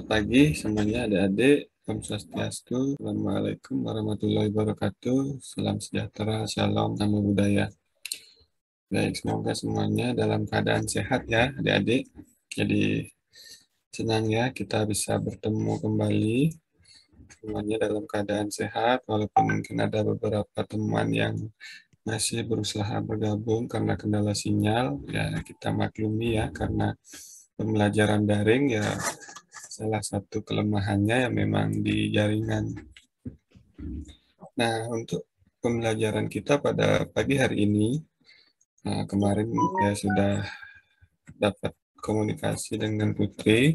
pagi semuanya adik-adik. Om Swastiastu. Assalamualaikum warahmatullahi wabarakatuh. Salam sejahtera, shalom, namo buddhaya. Baik, semoga semuanya dalam keadaan sehat ya adik-adik. Jadi senang ya kita bisa bertemu kembali. Semuanya dalam keadaan sehat, walaupun mungkin ada beberapa teman yang masih berusaha bergabung karena kendala sinyal. Ya kita maklumi ya, karena pembelajaran daring ya salah satu kelemahannya yang memang di jaringan. Nah, untuk pembelajaran kita pada pagi hari ini, kemarin saya sudah dapat komunikasi dengan Putri,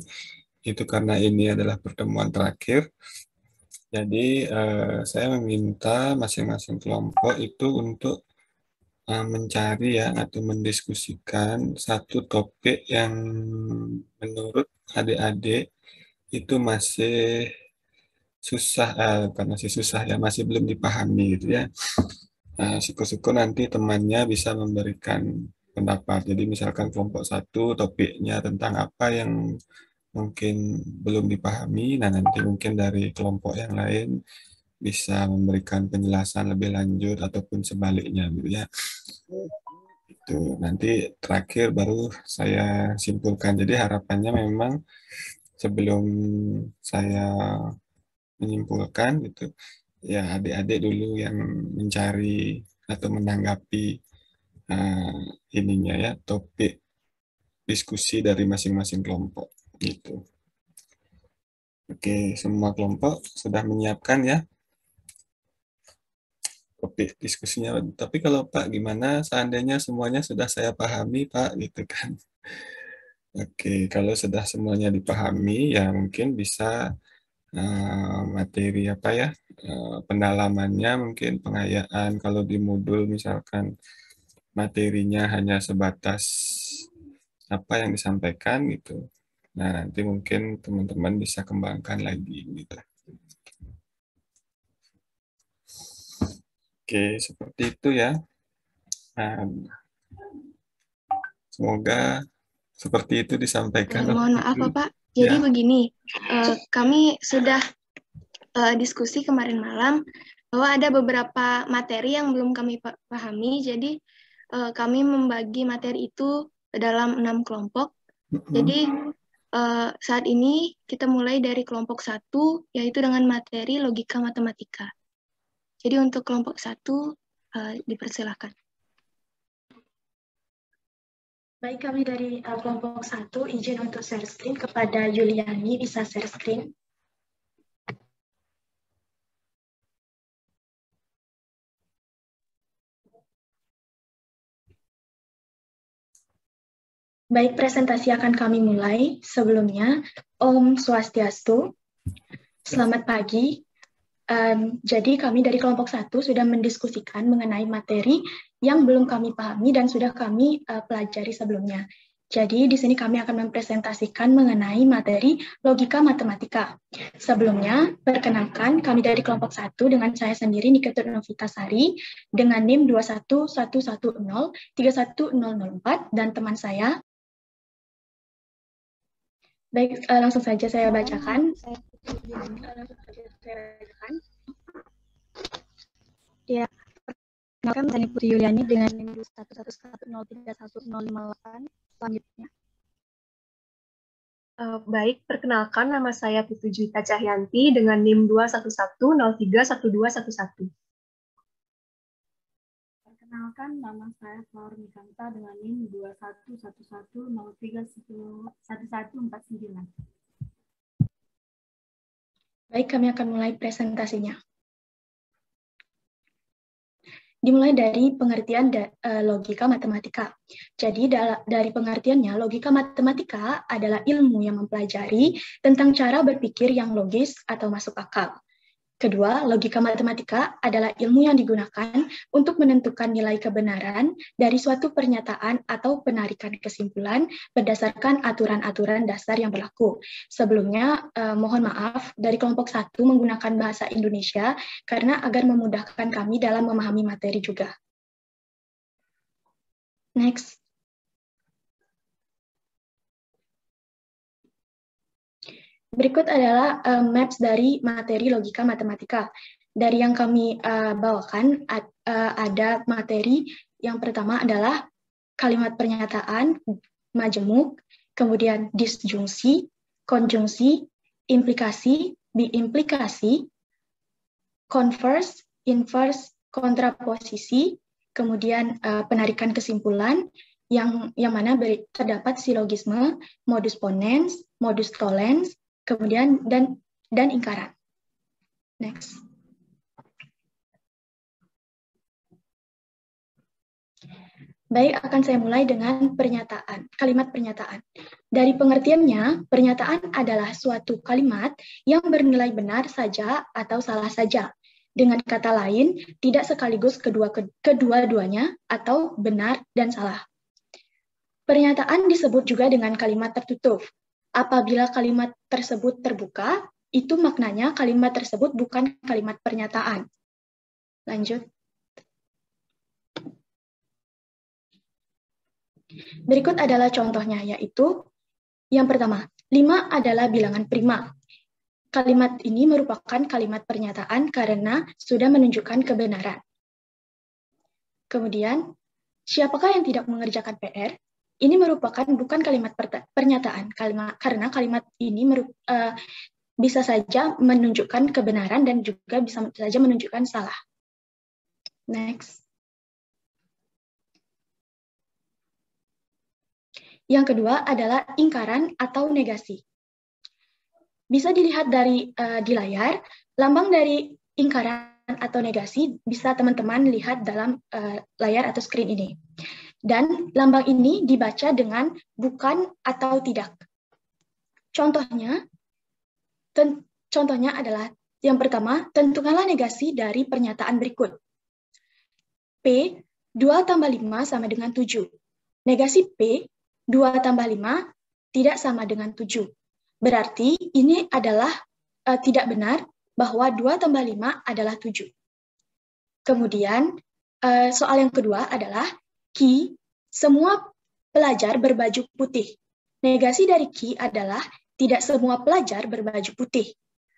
itu karena ini adalah pertemuan terakhir. Jadi, saya meminta masing-masing kelompok itu untuk mencari ya atau mendiskusikan satu topik yang menurut adik-adik itu masih susah, bukan masih susah ya, masih belum dipahami gitu ya. Syukur-syukur nanti temannya bisa memberikan pendapat. Jadi misalkan kelompok satu topiknya tentang apa yang mungkin belum dipahami, nah nanti mungkin dari kelompok yang lain bisa memberikan penjelasan lebih lanjut ataupun sebaliknya gitu ya. Itu nanti terakhir baru saya simpulkan. Jadi harapannya memang sebelum saya menyimpulkan gitu, ya adik-adik dulu yang mencari atau menanggapi uh, ininya ya topik diskusi dari masing-masing kelompok gitu. Oke, semua kelompok sudah menyiapkan ya topik diskusinya. Tapi kalau Pak gimana seandainya semuanya sudah saya pahami Pak gitu kan. Oke, kalau sudah semuanya dipahami ya mungkin bisa materi apa ya, pendalamannya mungkin pengayaan kalau di modul misalkan materinya hanya sebatas apa yang disampaikan gitu. Nah, nanti mungkin teman-teman bisa kembangkan lagi gitu. Oke, seperti itu ya. Nah, semoga seperti itu disampaikan oleh Mohon maaf Ibu. Pak, jadi Ya. begini, kami sudah diskusi kemarin malam bahwa ada beberapa materi yang belum kami pahami, jadi kami membagi materi itu dalam 6 kelompok. Jadi saat ini kita mulai dari kelompok 1, yaitu dengan materi logika matematika. Jadi untuk kelompok 1 dipersilakan. Baik, kami dari kelompok 1 izin untuk share screen kepada Yuliani, bisa share screen. Baik, presentasi akan kami mulai. Sebelumnya, Om Swastiastu. Selamat pagi. Jadi kami dari kelompok 1 sudah mendiskusikan mengenai materi yang belum kami pahami dan sudah kami pelajari sebelumnya. Jadi di sini kami akan mempresentasikan mengenai materi logika matematika. Sebelumnya, perkenalkan kami dari kelompok 1 dengan saya sendiri Niketut Novitasari dengan NIM 21110-31004 dan teman saya. Baik, langsung saja saya bacakan. Ya, perkenalkan saya Putri Yuliani dengan NIM 21110310508. Selanjutnya. Baik, perkenalkan nama saya Putu Juwita Cahyanti dengan NIM 211031211. Perkenalkan nama saya Flower Mikanta dengan NIM 21110311149. Baik, kami akan mulai presentasinya. Dimulai dari pengertian logika matematika. Jadi dari pengertiannya, logika matematika adalah ilmu yang mempelajari tentang cara berpikir yang logis atau masuk akal. Kedua, logika matematika adalah ilmu yang digunakan untuk menentukan nilai kebenaran dari suatu pernyataan atau penarikan kesimpulan berdasarkan aturan-aturan dasar yang berlaku. Sebelumnya, mohon maaf, dari kelompok 1 menggunakan bahasa Indonesia karena agar memudahkan kami dalam memahami materi juga. Next. Berikut adalah maps dari materi logika matematika. Dari yang kami bawakan ada materi yang pertama adalah kalimat pernyataan, majemuk, kemudian disjungsi, konjungsi, implikasi, biimplikasi, converse, inverse, kontraposisi, kemudian penarikan kesimpulan, yang mana terdapat silogisme, modus ponens, modus tollens, kemudian dan ingkaran. Next. Baik, akan saya mulai dengan pernyataan, kalimat pernyataan. Dari pengertiannya, pernyataan adalah suatu kalimat yang bernilai benar saja atau salah saja. Dengan kata lain, tidak sekaligus kedua-duanya atau benar dan salah. Pernyataan disebut juga dengan kalimat tertutup. Apabila kalimat tersebut terbuka, itu maknanya kalimat tersebut bukan kalimat pernyataan. Lanjut. Berikut adalah contohnya, yaitu yang pertama, 5 adalah bilangan prima. Kalimat ini merupakan kalimat pernyataan karena sudah menunjukkan kebenaran. Kemudian, siapakah yang tidak mengerjakan PR? Ini merupakan bukan kalimat pernyataan, karena kalimat ini bisa saja menunjukkan kebenaran dan juga bisa saja menunjukkan salah. Next. Yang kedua adalah ingkaran atau negasi. Bisa dilihat di layar, lambang dari ingkaran atau negasi bisa teman-teman lihat dalam layar atau screen ini. Dan lambang ini dibaca dengan bukan atau tidak. Contohnya adalah yang pertama, tentukanlah negasi dari pernyataan berikut. P, 2 tambah 5 sama dengan 7. Negasi P, 2 tambah 5 tidak sama dengan 7. Berarti ini adalah tidak benar bahwa 2 tambah 5 adalah 7. Kemudian soal yang kedua adalah Ki, semua pelajar berbaju putih. Negasi dari Ki adalah tidak semua pelajar berbaju putih.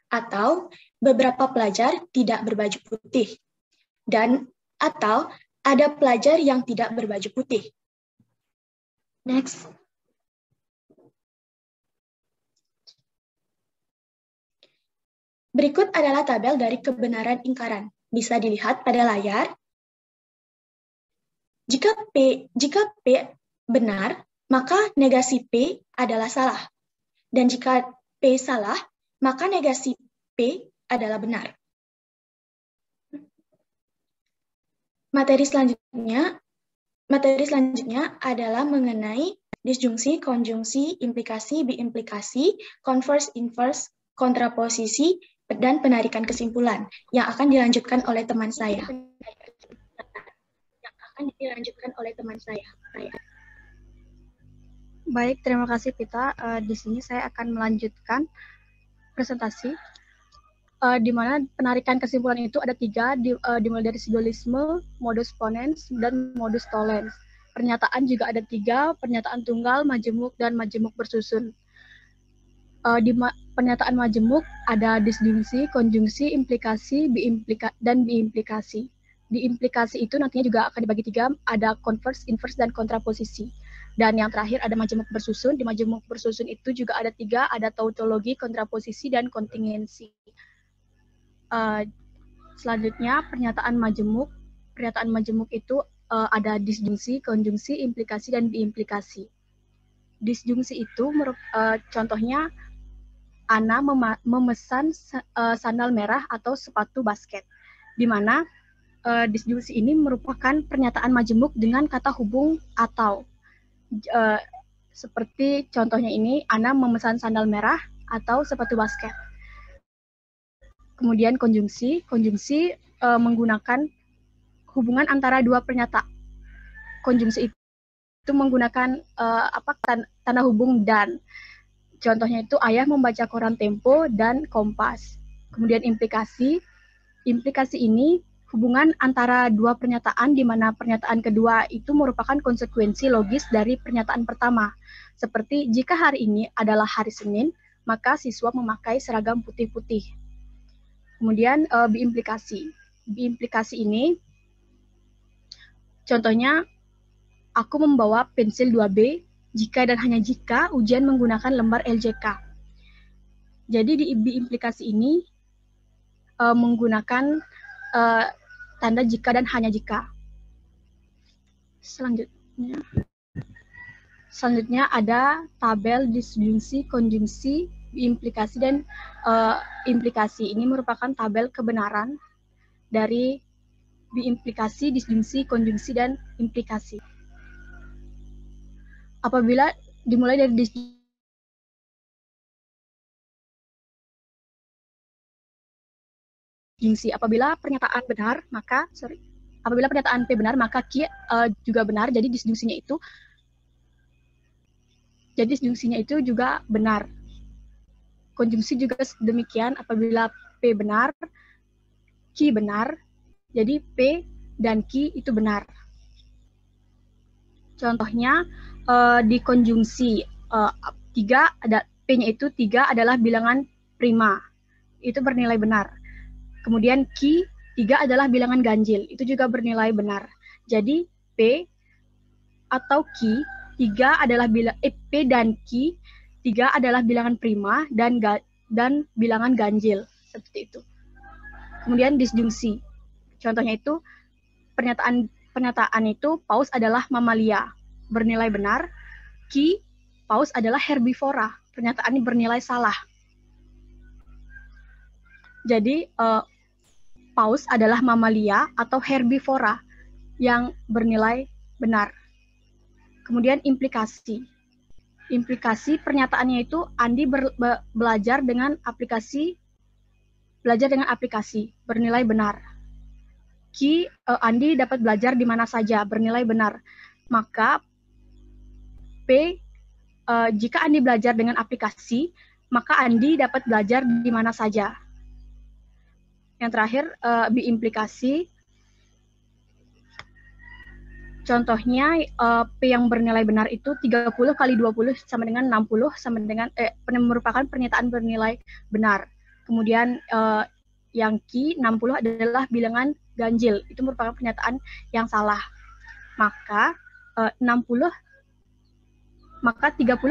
Atau beberapa pelajar tidak berbaju putih. Atau ada pelajar yang tidak berbaju putih. Next. Berikut adalah tabel dari kebenaran ingkaran. Bisa dilihat pada layar. Jika P benar, maka negasi P adalah salah. Dan jika P salah, maka negasi P adalah benar. Materi selanjutnya adalah mengenai disjungsi, konjungsi, implikasi, biimplikasi, converse, inverse, kontraposisi, dan penarikan kesimpulan yang akan dilanjutkan oleh teman saya. Baik, terima kasih Pita. Di sini saya akan melanjutkan presentasi, di mana penarikan kesimpulan itu ada 3, dimulai dari silogisme, modus ponens, dan modus tollens. Pernyataan juga ada 3, pernyataan tunggal, majemuk, dan majemuk bersusun. Di pernyataan majemuk ada disjungsi, konjungsi, implikasi, dan biimplikasi. Diimplikasi itu nantinya juga akan dibagi 3, ada converse, inverse, dan kontraposisi. Dan yang terakhir ada majemuk bersusun. Di majemuk bersusun itu juga ada 3, ada tautologi, kontraposisi, dan kontingensi. Selanjutnya pernyataan majemuk. Pernyataan majemuk itu ada disjungsi, konjungsi, implikasi, dan biimplikasi. Disjungsi itu contohnya Ana memesan sandal merah atau sepatu basket, di mana disjungsi ini merupakan pernyataan majemuk dengan kata hubung atau. Seperti contohnya ini, Ana memesan sandal merah atau sepatu basket. Kemudian konjungsi menggunakan hubungan antara dua pernyataan. Konjungsi itu menggunakan tanda hubung dan. Contohnya itu ayah membaca koran Tempo dan Kompas. Kemudian implikasi ini hubungan antara dua pernyataan di mana pernyataan kedua itu merupakan konsekuensi logis dari pernyataan pertama. Seperti jika hari ini adalah hari Senin, maka siswa memakai seragam putih-putih. Kemudian biimplikasi. Biimplikasi ini contohnya, aku membawa pensil 2B jika dan hanya jika ujian menggunakan lembar LJK. Jadi di biimplikasi ini menggunakan tanda jika dan hanya jika. Selanjutnya ada tabel disjungsi, konjungsi, implikasi, dan implikasi. Ini merupakan tabel kebenaran dari biimplikasi, disjungsi, konjungsi, dan implikasi. Apabila dimulai dari disjungsi, apabila pernyataan benar, maka apabila pernyataan P benar, maka Q juga benar. Jadi disjungsinya itu juga benar. Konjungsi juga demikian, apabila P benar, Q benar, jadi P dan Q itu benar. Contohnya di konjungsi 3 ada P-nya itu 3 adalah bilangan prima, itu bernilai benar. Kemudian Q 3 adalah bilangan ganjil, itu juga bernilai benar. Jadi P atau Q 3 adalah P dan Q 3 adalah bilangan prima dan bilangan ganjil, seperti itu. Kemudian disjungsi. Contohnya itu pernyataan itu paus adalah mamalia, bernilai benar. Q, paus adalah herbivora, pernyataan ini bernilai salah. Jadi paus adalah mamalia atau herbivora yang bernilai benar. Kemudian implikasi. Implikasi pernyataannya itu Andi belajar dengan aplikasi, bernilai benar. Andi dapat belajar di mana saja, bernilai benar. Maka P, jika Andi belajar dengan aplikasi, maka Andi dapat belajar di mana saja. Yang terakhir, biimplikasi. Contohnya, P yang bernilai benar itu 30 kali 20 sama dengan 60, merupakan pernyataan bernilai benar. Kemudian yang Q, 60 adalah bilangan ganjil, itu merupakan pernyataan yang salah. Maka 30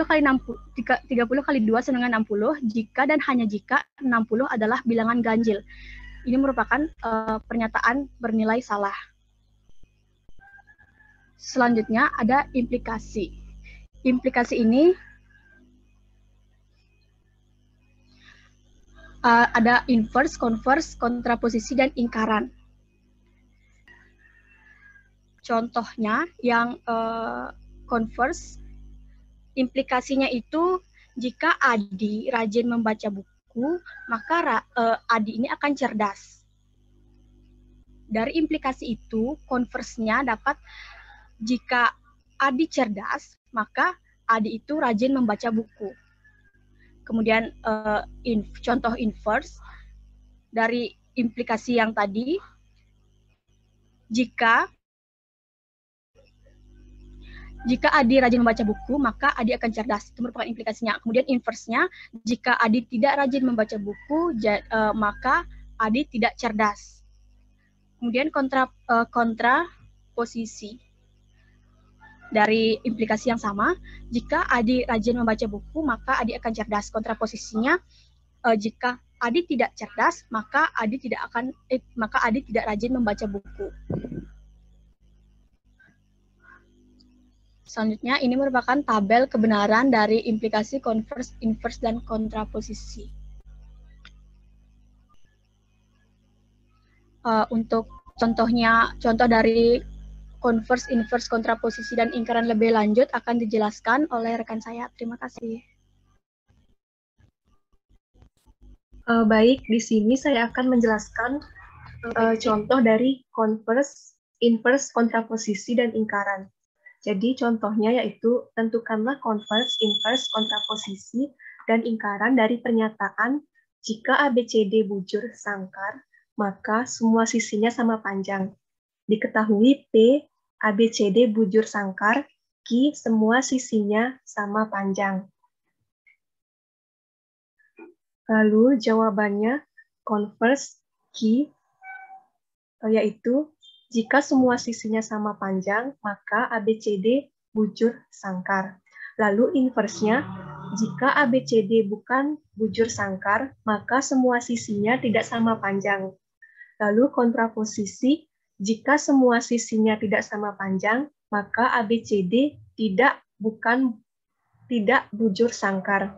kali 2 sama dengan 60, jika dan hanya jika 60 adalah bilangan ganjil. Ini merupakan pernyataan bernilai salah. Selanjutnya ada implikasi. Implikasi ini ada inverse, converse, kontraposisi, dan ingkaran. Contohnya yang converse, implikasinya itu jika Adi rajin membaca buku, maka Adi ini akan cerdas. Dari implikasi itu, converse-nya dapat jika Adi cerdas, maka Adi itu rajin membaca buku. Kemudian contoh inverse dari implikasi yang tadi, jika Adi rajin membaca buku, maka Adi akan cerdas. Itu merupakan implikasinya. Kemudian inverse-nya, jika Adi tidak rajin membaca buku, maka Adi tidak cerdas. Kemudian kontraposisi. Dari implikasi yang sama, jika Adi rajin membaca buku, maka Adi akan cerdas. Kontraposisinya, jika Adi tidak cerdas, maka Adi tidak rajin membaca buku. Selanjutnya, ini merupakan tabel kebenaran dari implikasi, converse, inverse, dan kontraposisi. Untuk contoh dari converse, inverse, kontraposisi, dan ingkaran lebih lanjut akan dijelaskan oleh rekan saya. Terima kasih. Baik, di sini saya akan menjelaskan contoh dari converse, inverse, kontraposisi, dan ingkaran. Jadi contohnya yaitu tentukanlah converse, inverse, kontraposisi, dan ingkaran dari pernyataan jika ABCD bujur sangkar, maka semua sisinya sama panjang. Diketahui P, ABCD bujur sangkar, Q semua sisinya sama panjang. Lalu jawabannya converse key, yaitu jika semua sisinya sama panjang, maka ABCD bujur sangkar. Lalu inversnya, jika ABCD bukan bujur sangkar, maka semua sisinya tidak sama panjang. Lalu kontraposisi, jika semua sisinya tidak sama panjang, maka ABCD tidak bujur sangkar.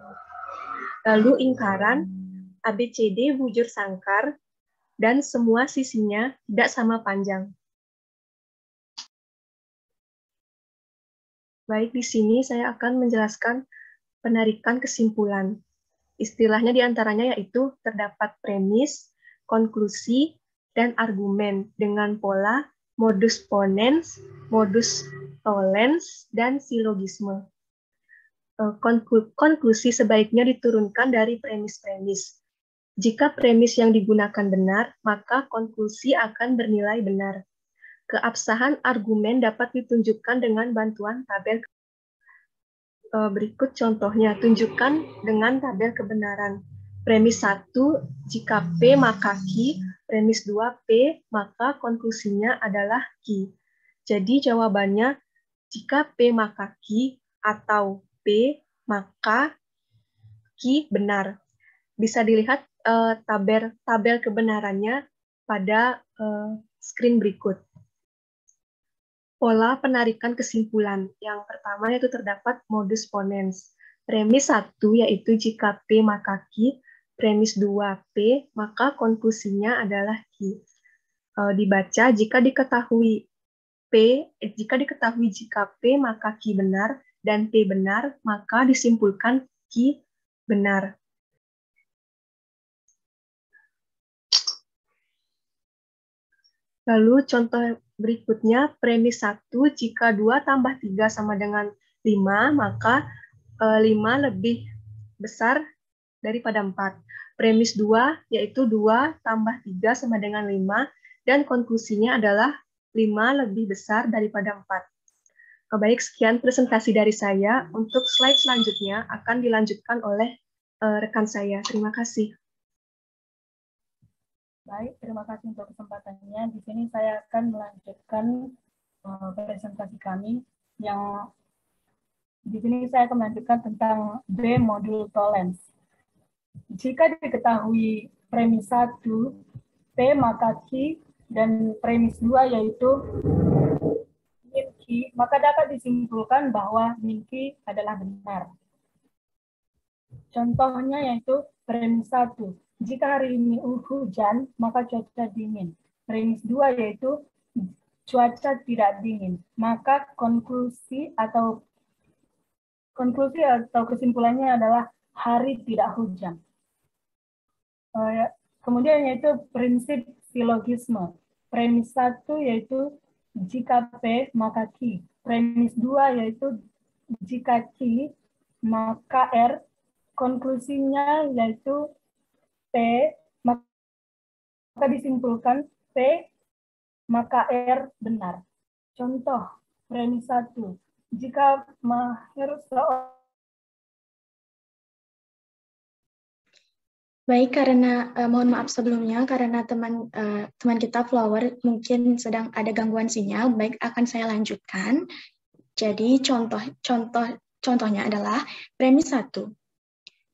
Lalu ingkaran, ABCD bujur sangkar dan semua sisinya tidak sama panjang. Baik, di sini saya akan menjelaskan penarikan kesimpulan. Istilahnya diantaranya yaitu terdapat premis, konklusi, dan argumen dengan pola modus ponens, modus tollens, dan silogisme. Konklusi sebaiknya diturunkan dari premis-premis. Jika premis yang digunakan benar, maka konklusi akan bernilai benar. Keabsahan argumen dapat ditunjukkan dengan bantuan tabel. Berikut contohnya, tunjukkan dengan tabel kebenaran. Premis 1, jika P maka Q. Premis 2, P, maka konklusinya adalah Q. Jadi jawabannya, jika P maka Q atau P maka Q benar. Bisa dilihat tabel kebenarannya pada screen berikut. Pola penarikan kesimpulan. Yang pertama yaitu terdapat modus ponens. Premis 1 yaitu jika P maka Q. Premis 2 P, maka konklusinya adalah Q. Dibaca jika diketahui jika P maka Q benar dan P benar, maka disimpulkan Q benar. Lalu contoh berikutnya, premis 1, jika 2 tambah 3 sama dengan 5, maka 5 lebih besar daripada 4. Premis 2, yaitu 2 tambah 3 sama dengan 5, dan konklusinya adalah 5 lebih besar daripada 4. Baik, sekian presentasi dari saya. Untuk slide selanjutnya akan dilanjutkan oleh rekan saya. Terima kasih. Baik, terima kasih untuk kesempatannya. Di sini saya akan melanjutkan presentasi kami yang di sini saya akan melanjutkan tentang B modul tollens. Jika diketahui premis 1 P maka Q dan premis 2 yaitu min Q, maka dapat disimpulkan bahwa min Q adalah benar. Contohnya yaitu premis 1. Jika hari ini hujan, maka cuaca dingin. Premis 2 yaitu cuaca tidak dingin. Maka konklusi atau kesimpulannya adalah hari tidak hujan. Kemudian yaitu prinsip silogisme. Premis 1 yaitu jika P maka Q. Premis 2 yaitu jika Q maka R. Konklusinya yaitu P, maka disimpulkan P, maka R benar. Contoh, premis 1. Jika mahir Baik, karena mohon maaf sebelumnya, karena teman kita Flower mungkin sedang ada gangguan sinyal, baik akan saya lanjutkan. Jadi contohnya adalah premis 1.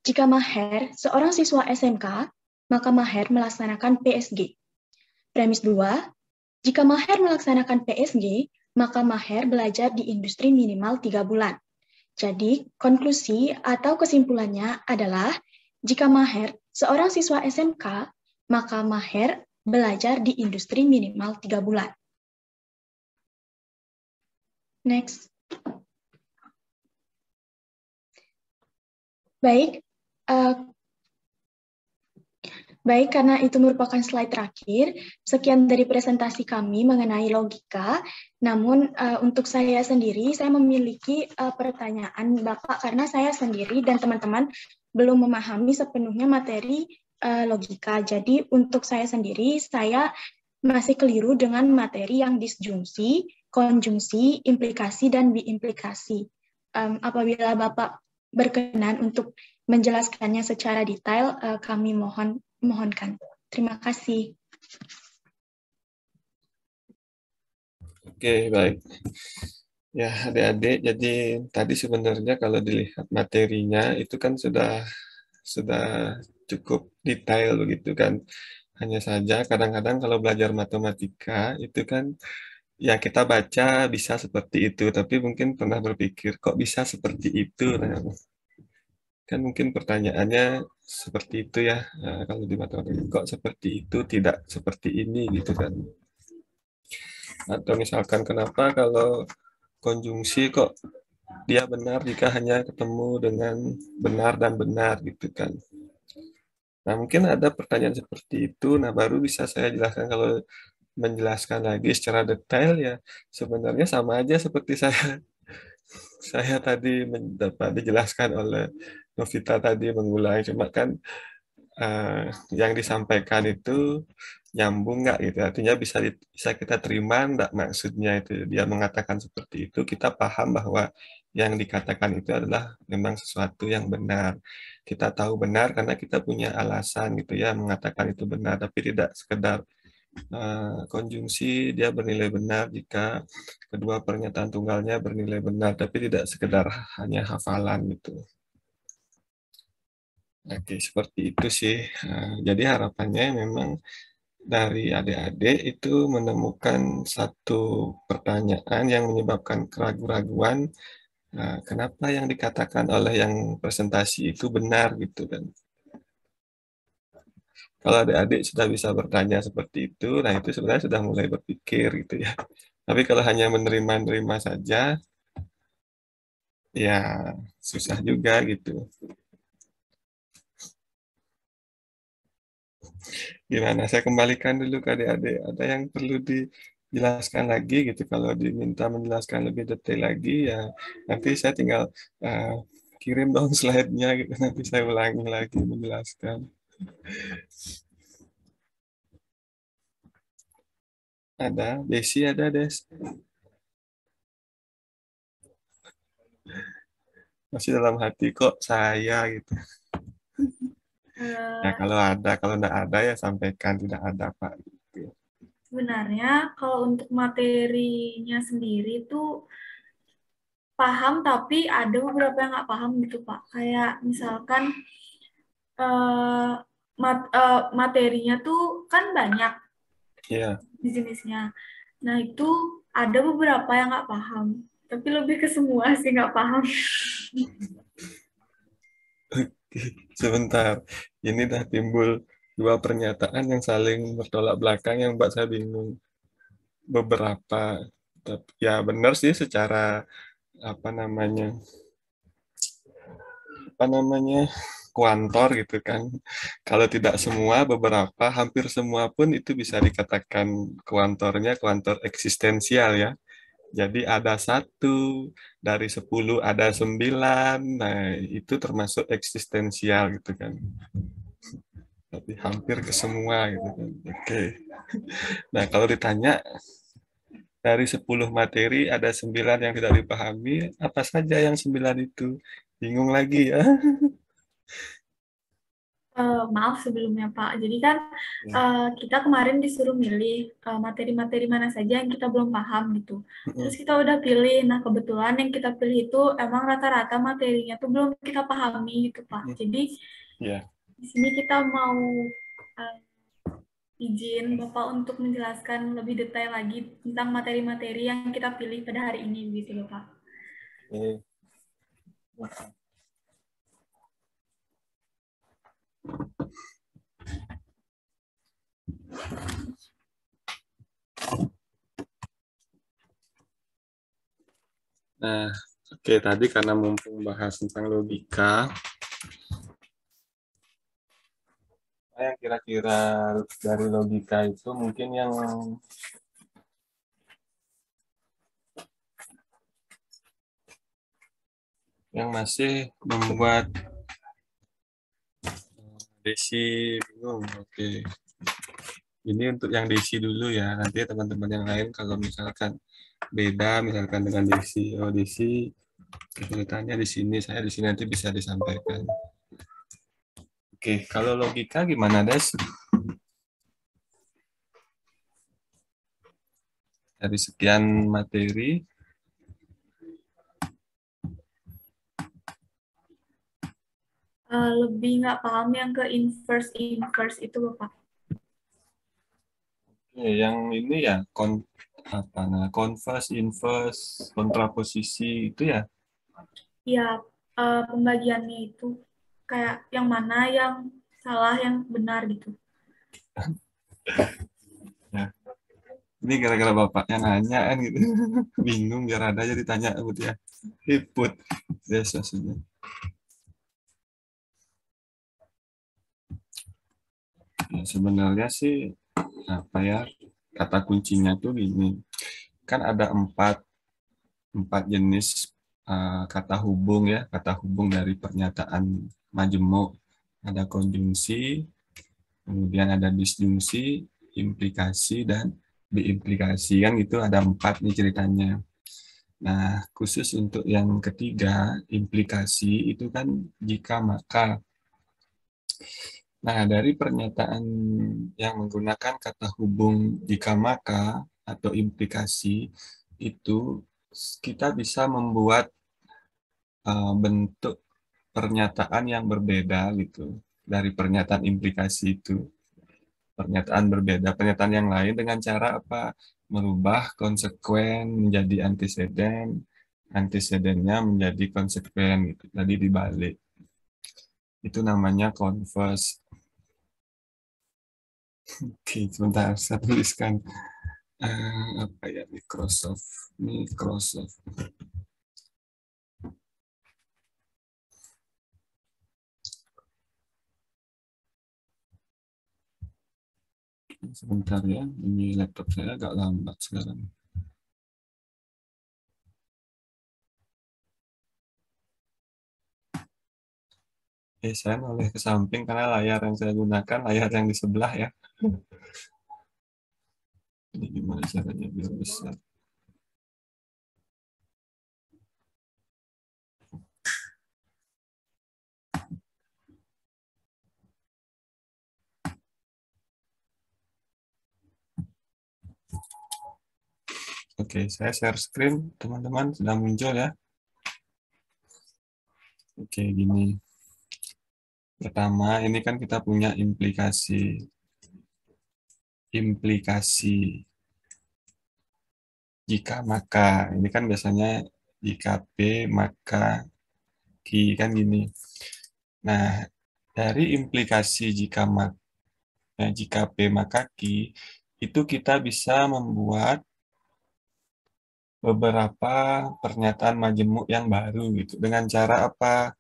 Jika Maher seorang siswa SMK, maka Maher melaksanakan PSG. Premis 2, jika Maher melaksanakan PSG, maka Maher belajar di industri minimal 3 bulan. Jadi, konklusi atau kesimpulannya adalah, jika Maher seorang siswa SMK, maka Maher belajar di industri minimal 3 bulan. Next. Baik, karena itu merupakan slide terakhir, sekian dari presentasi kami mengenai logika. Namun untuk saya sendiri, saya memiliki pertanyaan Bapak, karena saya sendiri dan teman-teman belum memahami sepenuhnya materi logika. Jadi untuk saya sendiri, saya masih keliru dengan materi yang disjungsi, konjungsi, implikasi, dan biimplikasi. Apabila Bapak berkenan untuk menjelaskannya secara detail, kami mohonkan. Terima kasih. Oke, baik. Ya, adik-adik, jadi tadi sebenarnya kalau dilihat materinya itu kan sudah cukup detail begitu kan. Hanya saja kadang-kadang kalau belajar matematika itu kan ya kita baca bisa seperti itu, tapi mungkin pernah berpikir kok bisa seperti itu. Nah, kan mungkin pertanyaannya seperti itu ya. Nah, kalau di matematika kok seperti itu, tidak seperti ini gitu kan. Atau misalkan kenapa kalau konjungsi kok dia benar jika hanya ketemu dengan benar dan benar gitu kan. Nah, mungkin ada pertanyaan seperti itu. Nah, baru bisa saya jelaskan. Kalau menjelaskan lagi secara detail ya sebenarnya sama aja seperti saya tadi dapat dijelaskan oleh Novita tadi mengulang, cuma kan yang disampaikan itu nyambung nggak gitu, artinya bisa kita terima nggak maksudnya itu dia mengatakan seperti itu, kita paham bahwa yang dikatakan itu adalah memang sesuatu yang benar, kita tahu benar karena kita punya alasan gitu ya mengatakan itu benar, tapi tidak sekedar konjungsi dia bernilai benar jika kedua pernyataan tunggalnya bernilai benar, tapi tidak sekedar hanya hafalan gitu. Oke, seperti itu sih. Jadi harapannya memang dari adik-adik itu menemukan satu pertanyaan yang menyebabkan keraguan-raguan, kenapa yang dikatakan oleh yang presentasi itu benar gitu kan. Kalau adik-adik sudah bisa bertanya seperti itu, nah itu sebenarnya sudah mulai berpikir gitu ya. Tapi kalau hanya menerima-nerima saja, ya susah juga gitu. Gimana? Saya kembalikan dulu ke adik-adik. Ada yang perlu dijelaskan lagi gitu. Kalau diminta menjelaskan lebih detail lagi, ya nanti saya tinggal kirim dong slide-nya gitu. Nanti saya ulangi lagi menjelaskan. Ada, Desi ada, Des. Masih dalam hati kok saya gitu. Ya kalau ada, kalau tidak ada ya sampaikan tidak ada Pak. Gitu. Sebenarnya kalau untuk materinya sendiri tuh paham, tapi ada beberapa yang nggak paham gitu Pak. Kayak misalkan materinya tuh kan banyak jenisnya. Nah itu ada beberapa yang nggak paham, tapi lebih ke semua sih nggak paham. Sebentar, ini dah timbul dua pernyataan yang saling bertolak belakang yang buat saya bingung. Beberapa, ya benar sih secara apa namanya kuantor gitu kan. Kalau tidak semua, beberapa, hampir semua pun itu bisa dikatakan kuantornya kuantor eksistensial ya. Jadi ada 1 dari 10 ada 9, nah itu termasuk eksistensial gitu kan. Tapi hampir ke semua gitu kan. Oke. Nah kalau ditanya dari 10 materi ada 9 yang tidak dipahami, apa saja yang 9 itu? Bingung lagi ya. Maaf sebelumnya Pak, jadi kan kita kemarin disuruh milih materi-materi mana saja yang kita belum paham gitu. Terus kita udah pilih, nah kebetulan yang kita pilih itu emang rata-rata materinya tuh belum kita pahami gitu Pak. Jadi di sini kita mau izin Bapak untuk menjelaskan lebih detail lagi tentang materi-materi yang kita pilih pada hari ini gitu loh Pak. Nah, oke, tadi karena mumpung bahas tentang logika, yang kira-kira dari logika itu mungkin yang masih membuat Desi bingung. Oke. Ini untuk yang Desi dulu ya. Nanti teman-teman yang lain kalau misalkan beda misalkan dengan Desi, oh Desi Kesulitannya di sini, saya di sini nanti bisa disampaikan. Oke, kalau logika gimana, Des? Dari sekian materi, lebih nggak paham yang ke inverse itu Bapak. yang ini ya, converse, inverse, kontraposisi itu ya. Ya, pembagiannya itu kayak yang mana yang salah, yang benar gitu. Ya. Ini gara-gara bapaknya nanya kan gitu. Bingung biar ada aja ditanya gitu ya. Ribut. Biasa sudah. Ya, sebenarnya sih apa ya, kata kuncinya tuh gini. Kan ada empat jenis kata hubung ya, kata hubung dari pernyataan majemuk. Ada konjungsi, kemudian ada disjungsi, implikasi, dan diimplikasi. Kan gitu ada 4 nih ceritanya. Nah, khusus untuk yang ketiga, implikasi itu kan jika maka. Nah, dari pernyataan yang menggunakan kata hubung jika maka atau implikasi itu kita bisa membuat bentuk pernyataan yang berbeda gitu dari pernyataan implikasi itu. Pernyataan berbeda, pernyataan yang lain dengan cara apa? Merubah konsekuen menjadi antiseden, antecedennya menjadi konsekuen gitu. Jadi dibalik. Itu namanya converse. Oke, sebentar saya tuliskan apa ya, Microsoft. Sebentar ya, ini laptop saya agak lambat sekarang. Saya noleh ke samping karena layar yang saya gunakan layar yang di sebelah ya. Ini gimana caranya biar besar? Oke, saya share screen, teman-teman sudah muncul ya. Oke, gini. Pertama, ini kan kita punya implikasi jika maka. Ini kan biasanya jika P maka Q kan gini. Nah, dari implikasi jika P maka Q itu kita bisa membuat beberapa pernyataan majemuk yang baru gitu. Dengan cara apa?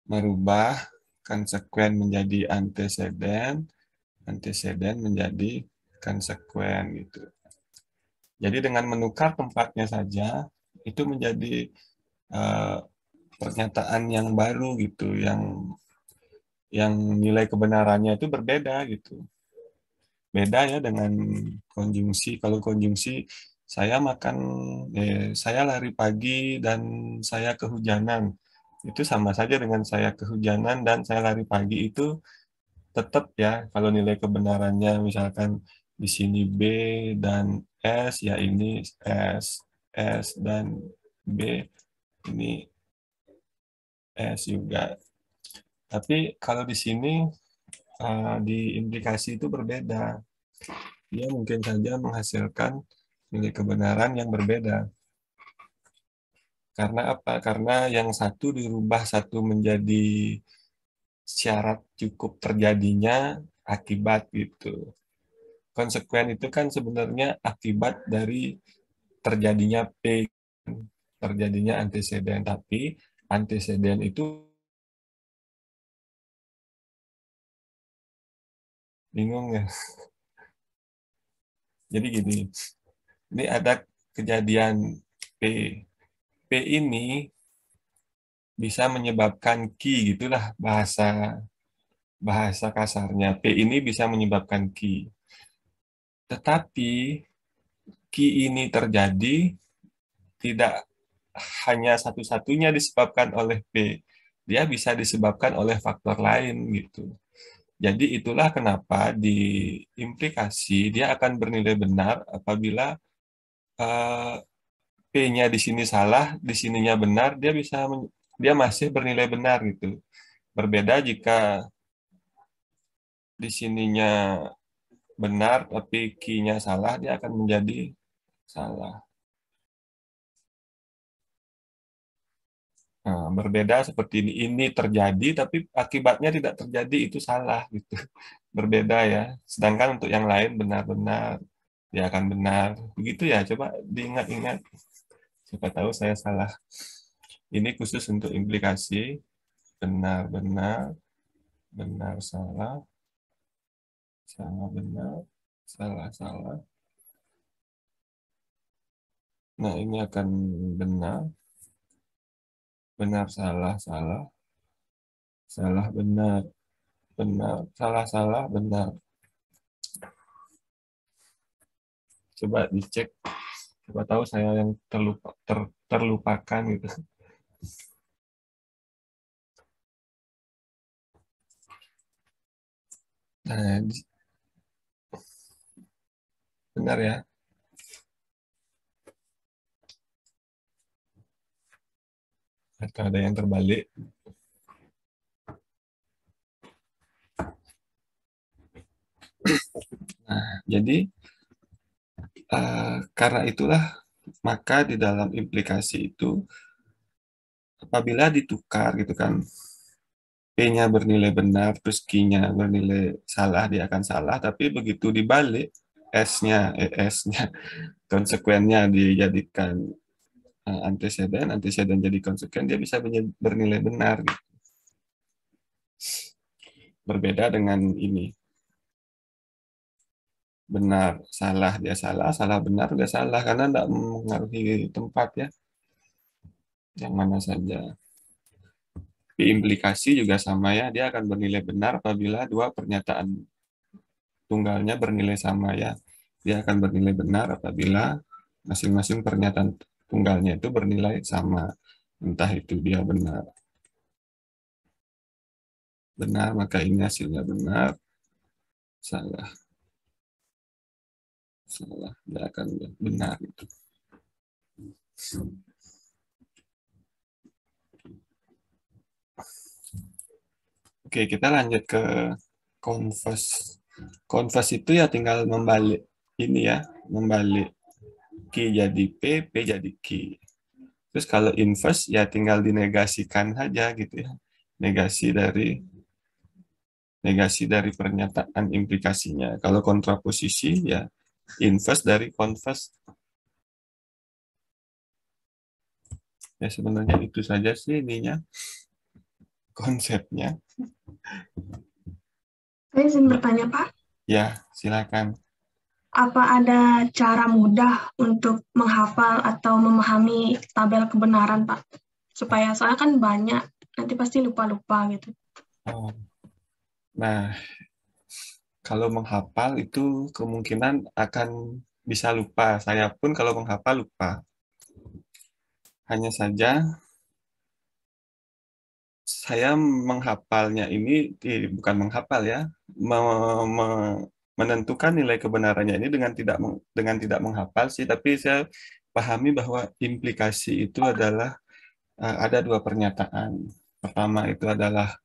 Merubah konsekuen menjadi anteseden, anteseden menjadi konsekuen gitu. Jadi dengan menukar tempatnya saja itu menjadi pernyataan yang baru gitu, yang nilai kebenarannya itu berbeda gitu. Beda ya dengan konjungsi. Kalau konjungsi saya saya lari pagi dan saya kehujanan. Itu sama saja dengan saya kehujanan dan saya lari pagi itu tetap ya kalau nilai kebenarannya misalkan di sini B dan S ya ini S dan B ini S juga. Tapi kalau di sini di implikasi itu berbeda. Dia mungkin saja menghasilkan nilai kebenaran yang berbeda. Karena apa? Karena yang satu dirubah satu menjadi syarat cukup terjadinya akibat gitu. Konsekuen itu kan sebenarnya akibat dari terjadinya P, terjadinya anteseden. Tapi anteseden itu bingung ya. Jadi gini, ini ada kejadian P. P ini bisa menyebabkan Q, gitulah bahasa kasarnya. P ini bisa menyebabkan Q. Tetapi Q ini terjadi tidak hanya satu-satunya disebabkan oleh P. Dia bisa disebabkan oleh faktor lain gitu. Jadi itulah kenapa di implikasi dia akan bernilai benar apabila P-nya di sini salah, di sininya benar, dia masih bernilai benar gitu. Berbeda jika di sininya benar tapi Q-nya salah, dia akan menjadi salah. Nah, berbeda seperti ini. Ini terjadi tapi akibatnya tidak terjadi, itu salah gitu. Berbeda ya. Sedangkan untuk yang lain benar-benar dia akan benar. Begitu ya, coba diingat-ingat. Siapa tahu saya salah. Ini khusus untuk implikasi benar-benar, benar salah, salah benar, salah salah. Nah, ini akan benar, benar salah salah, salah benar, benar salah salah benar. Coba dicek, coba tahu saya yang terlupakan gitu. Nah, benar ya. Atau ada yang terbalik. Nah, jadi karena itulah maka di dalam implikasi itu apabila ditukar gitu kan, P-nya bernilai benar, terus Q-nya bernilai salah, dia akan salah. Tapi begitu dibalik, S-nya, konsekuennya dijadikan anteseden, anteseden jadi konsekuen, dia bisa bernilai benar. Gitu. Berbeda dengan ini. Benar, salah, dia salah, salah benar, dia salah. Karena tidak mengaruhi tempat ya. Yang mana saja. Implikasi juga sama ya, dia akan bernilai benar apabila dua pernyataan tunggalnya bernilai sama ya. Dia akan bernilai benar apabila masing-masing pernyataan tunggalnya itu bernilai sama. Entah itu dia benar. Benar, maka ini hasilnya benar. Salah. Salah, dia akan benar itu. Oke, kita lanjut ke converse. Converse itu ya tinggal membalik ini ya, membalik Q jadi P, P jadi Q. Terus kalau inverse ya tinggal dinegasikan saja gitu ya. Negasi dari pernyataan implikasinya. Kalau kontraposisi ya inverse dari converse. Ya sebenarnya itu saja sih ininya, konsepnya. Saya izin bertanya, Pak. Ya, silakan. Apa ada cara mudah untuk menghafal atau memahami tabel kebenaran, Pak? Supaya saya kan banyak, nanti pasti lupa-lupa gitu. Oh. Nah, kalau menghafal itu kemungkinan akan bisa lupa. Saya pun kalau menghafal lupa. Hanya saja saya menghafalnya ini bukan menghafal ya, menentukan nilai kebenarannya ini dengan tidak menghafal sih, tapi saya pahami bahwa implikasi itu adalah ada dua pernyataan. Pertama itu adalah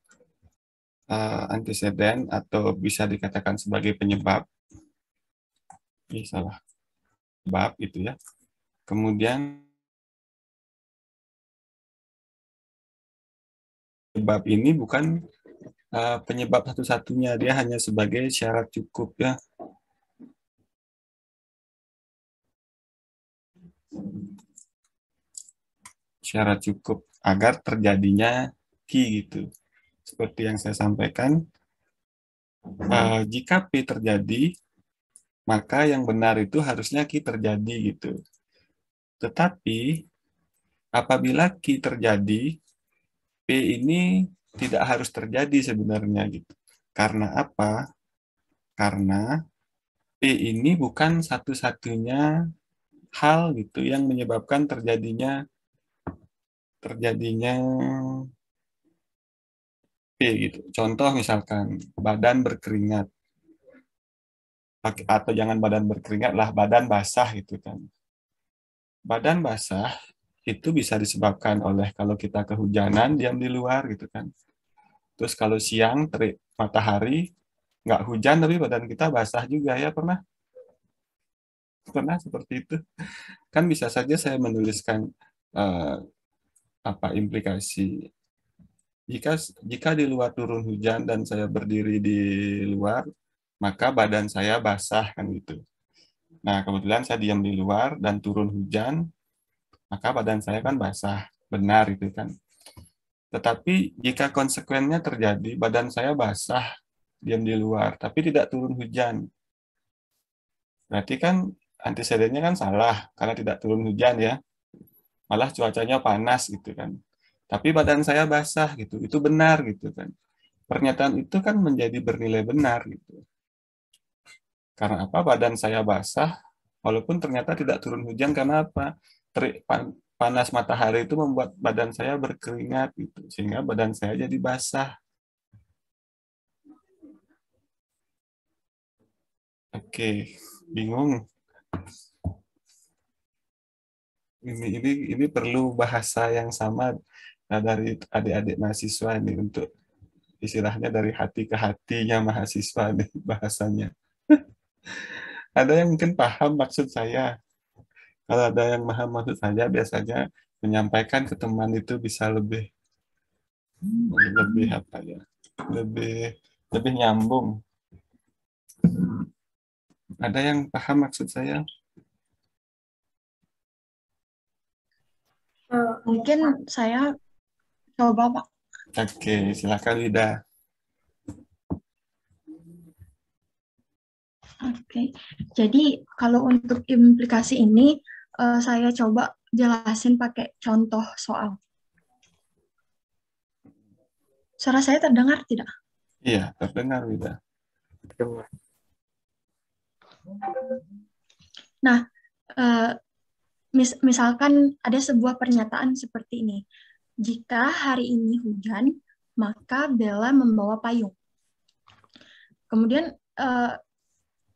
anteseden atau bisa dikatakan sebagai penyebab. Ini salah. Penyebab itu ya. Kemudian penyebab ini bukan penyebab satu-satunya, dia hanya sebagai syarat cukup ya. Syarat cukup agar terjadinya Q gitu. Seperti yang saya sampaikan, jika P terjadi, maka yang benar itu harusnya Q terjadi gitu. Tetapi apabila Q terjadi, P ini tidak harus terjadi sebenarnya gitu. Karena apa? Karena P ini bukan satu-satunya hal gitu yang menyebabkan terjadinya terjadinya P gitu. Contoh misalkan badan berkeringat. Atau jangan badan berkeringat lah, badan basah gitu kan. Badan basah itu bisa disebabkan oleh kalau kita kehujanan, diam di luar gitu kan. Terus kalau siang terik matahari, nggak hujan tapi badan kita basah juga ya, pernah seperti itu kan. Bisa saja saya menuliskan implikasi jika di luar turun hujan dan saya berdiri di luar, maka badan saya basah kan gitu. Nah kebetulan saya diam di luar dan turun hujan, maka badan saya kan basah, benar itu kan. Tetapi jika konsekuensinya terjadi badan saya basah, diam di luar, tapi tidak turun hujan, berarti kan antecedennya kan salah, karena tidak turun hujan ya, malah cuacanya panas gitu kan. Tapi badan saya basah gitu, itu benar gitu kan. Pernyataan itu kan menjadi bernilai benar gitu. Karena apa? Badan saya basah, walaupun ternyata tidak turun hujan, karena apa? Panas matahari itu membuat badan saya berkeringat gitu, sehingga badan saya jadi basah. Oke, bingung. Ini perlu bahasa yang sama dari adik-adik mahasiswa ini, untuk istilahnya dari hati ke hatinya mahasiswa nih bahasanya. Ada yang mungkin paham maksud saya. Kalau ada yang paham maksud saya, biasanya menyampaikan ke teman itu bisa lebih apa ya? Lebih nyambung. Ada yang paham maksud saya? Mungkin saya coba, Pak. Oke, silakan Wida. Oke, jadi kalau untuk implikasi ini, saya coba jelasin pakai contoh soal. Suara saya terdengar tidak? Iya, terdengar Wida. Nah, misalkan ada sebuah pernyataan seperti ini. Jika hari ini hujan, maka Bella membawa payung. Kemudian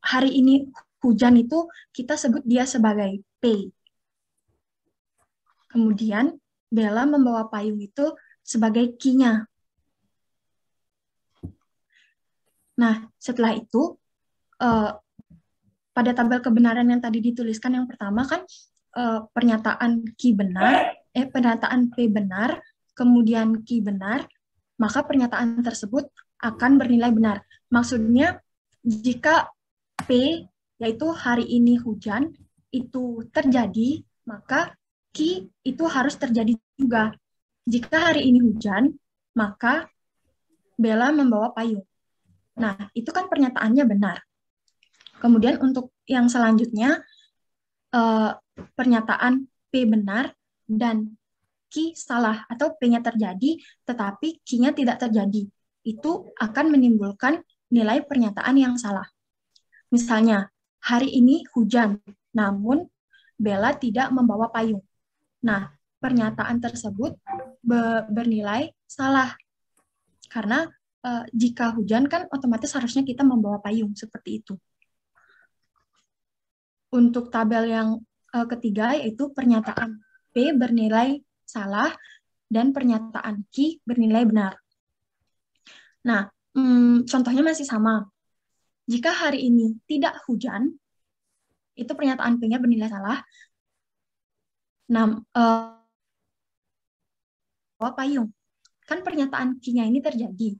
hari ini hujan itu kita sebut dia sebagai P. Kemudian Bella membawa payung itu sebagai Q-nya. Nah, setelah itu pada tabel kebenaran yang tadi dituliskan yang pertama kan pernyataan pernyataan P benar, kemudian Q benar, maka pernyataan tersebut akan bernilai benar. Maksudnya jika P, yaitu hari ini hujan, itu terjadi, maka Q itu harus terjadi juga. Jika hari ini hujan, maka Bella membawa payung. Nah, itu kan pernyataannya benar. Kemudian untuk yang selanjutnya, pernyataan P benar dan Q salah, atau P-nya terjadi, tetapi Q-nya tidak terjadi. Itu akan menimbulkan nilai pernyataan yang salah. Misalnya, hari ini hujan, namun Bella tidak membawa payung. Nah, pernyataan tersebut bernilai salah. Karena jika hujan kan otomatis harusnya kita membawa payung, seperti itu. Untuk tabel yang ketiga, yaitu pernyataan P bernilai salah dan pernyataan Q bernilai benar. Nah, contohnya masih sama. Jika hari ini tidak hujan, itu pernyataan P-nya bernilai salah. Nah, payung. Kan pernyataan Q-nya ini terjadi.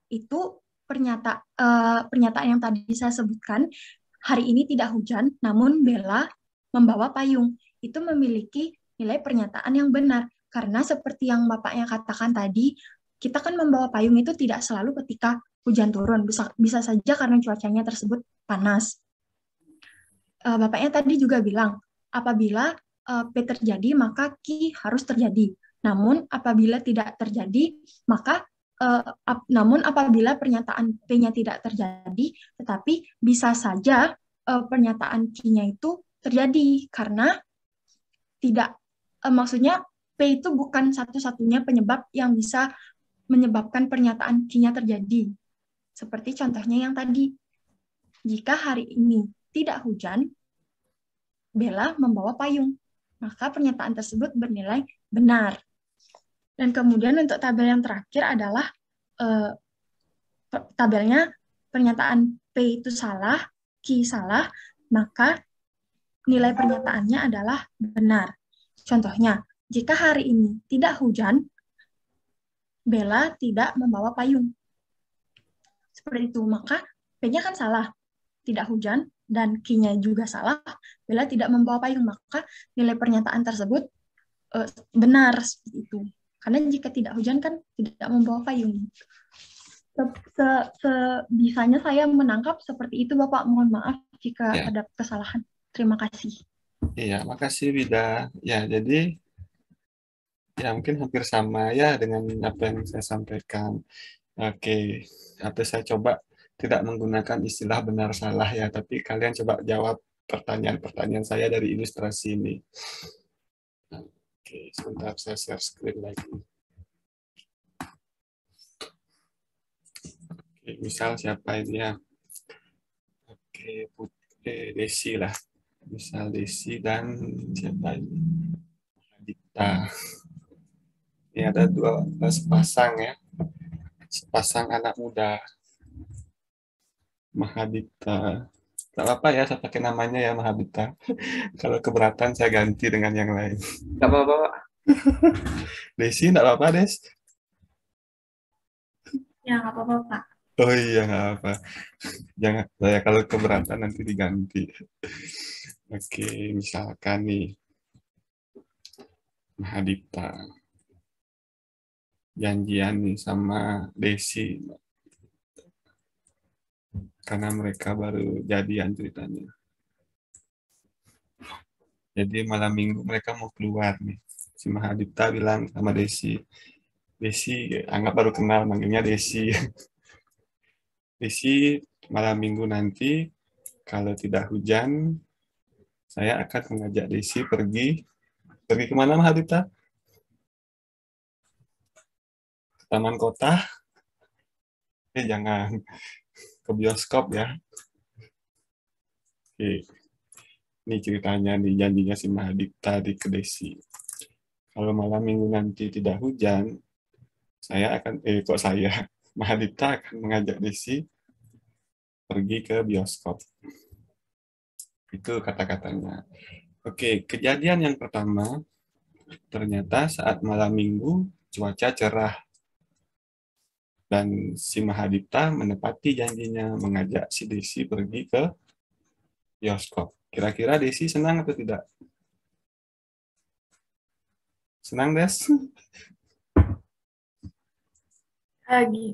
Itu pernyataan yang tadi saya sebutkan, hari ini tidak hujan, namun Bella membawa payung. Itu memiliki nilai pernyataan yang benar. Karena seperti yang Bapaknya katakan tadi, kita kan membawa payung itu tidak selalu ketika hujan turun. Bisa saja karena cuacanya tersebut panas. Bapaknya tadi juga bilang, apabila P terjadi, maka Q harus terjadi. Namun apabila tidak terjadi, maka namun apabila pernyataan P-nya tidak terjadi, tetapi bisa saja pernyataan Q-nya itu terjadi karena tidak, maksudnya P itu bukan satu-satunya penyebab yang bisa menyebabkan pernyataan Q-nya terjadi. Seperti contohnya yang tadi. Jika hari ini tidak hujan, Bella membawa payung. Maka pernyataan tersebut bernilai benar. Dan kemudian untuk tabel yang terakhir adalah tabelnya pernyataan P itu salah, Q salah, maka nilai pernyataannya adalah benar. Contohnya, jika hari ini tidak hujan, Bella tidak membawa payung. Seperti itu, maka P-nya kan salah, tidak hujan, dan Q-nya juga salah, Bella tidak membawa payung, maka nilai pernyataan tersebut benar seperti itu. Karena jika tidak hujan kan tidak membawa payung. Sebisanya saya menangkap seperti itu, Bapak. Mohon maaf jika ada kesalahan. Terima kasih. Iya, makasih Wida. Ya, jadi ya mungkin hampir sama ya dengan apa yang saya sampaikan. Oke, atau saya coba tidak menggunakan istilah benar salah ya, tapi kalian coba jawab pertanyaan-pertanyaan saya dari ilustrasi ini. Oke, sebentar saya share screen lagi. Oke, misal siapa ini ya? Oke, Putri Desi lah. Misal Desi dan siapa ini? Dita. Ini ada dua sepasang ya. Sepasang anak muda. Mahadita. Gak apa-apa ya, saya pakai namanya ya Mahadita. Kalau keberatan saya ganti dengan yang lain. Gak apa-apa, Pak. Desi, gak apa-apa, Des? Ya, gak apa-apa, Pak. Oh iya, gak apa. Jangan, saya kalau keberatan nanti diganti. Oke, misalkan nih. Mahadita. Janjian nih sama Desi. Karena mereka baru jadian ceritanya. Jadi malam minggu mereka mau keluar nih. Si Mahadita bilang sama Desi. Desi, anggap baru kenal, manggilnya Desi. Desi, malam minggu nanti, kalau tidak hujan, saya akan mengajak Desi pergi. Pergi kemana Mahadita? Taman kota? Jangan. Ke bioskop ya. Oke. Ini ceritanya nih, janjinya si Mahadita di ke Desi. Kalau malam minggu nanti tidak hujan, saya akan, Mahadita akan mengajak Desi pergi ke bioskop. Itu kata-katanya. Oke, kejadian yang pertama, ternyata saat malam minggu cuaca cerah. Dan si Mahadita menepati janjinya mengajak si Desi pergi ke bioskop. Kira-kira Desi senang atau tidak? Senang, Des?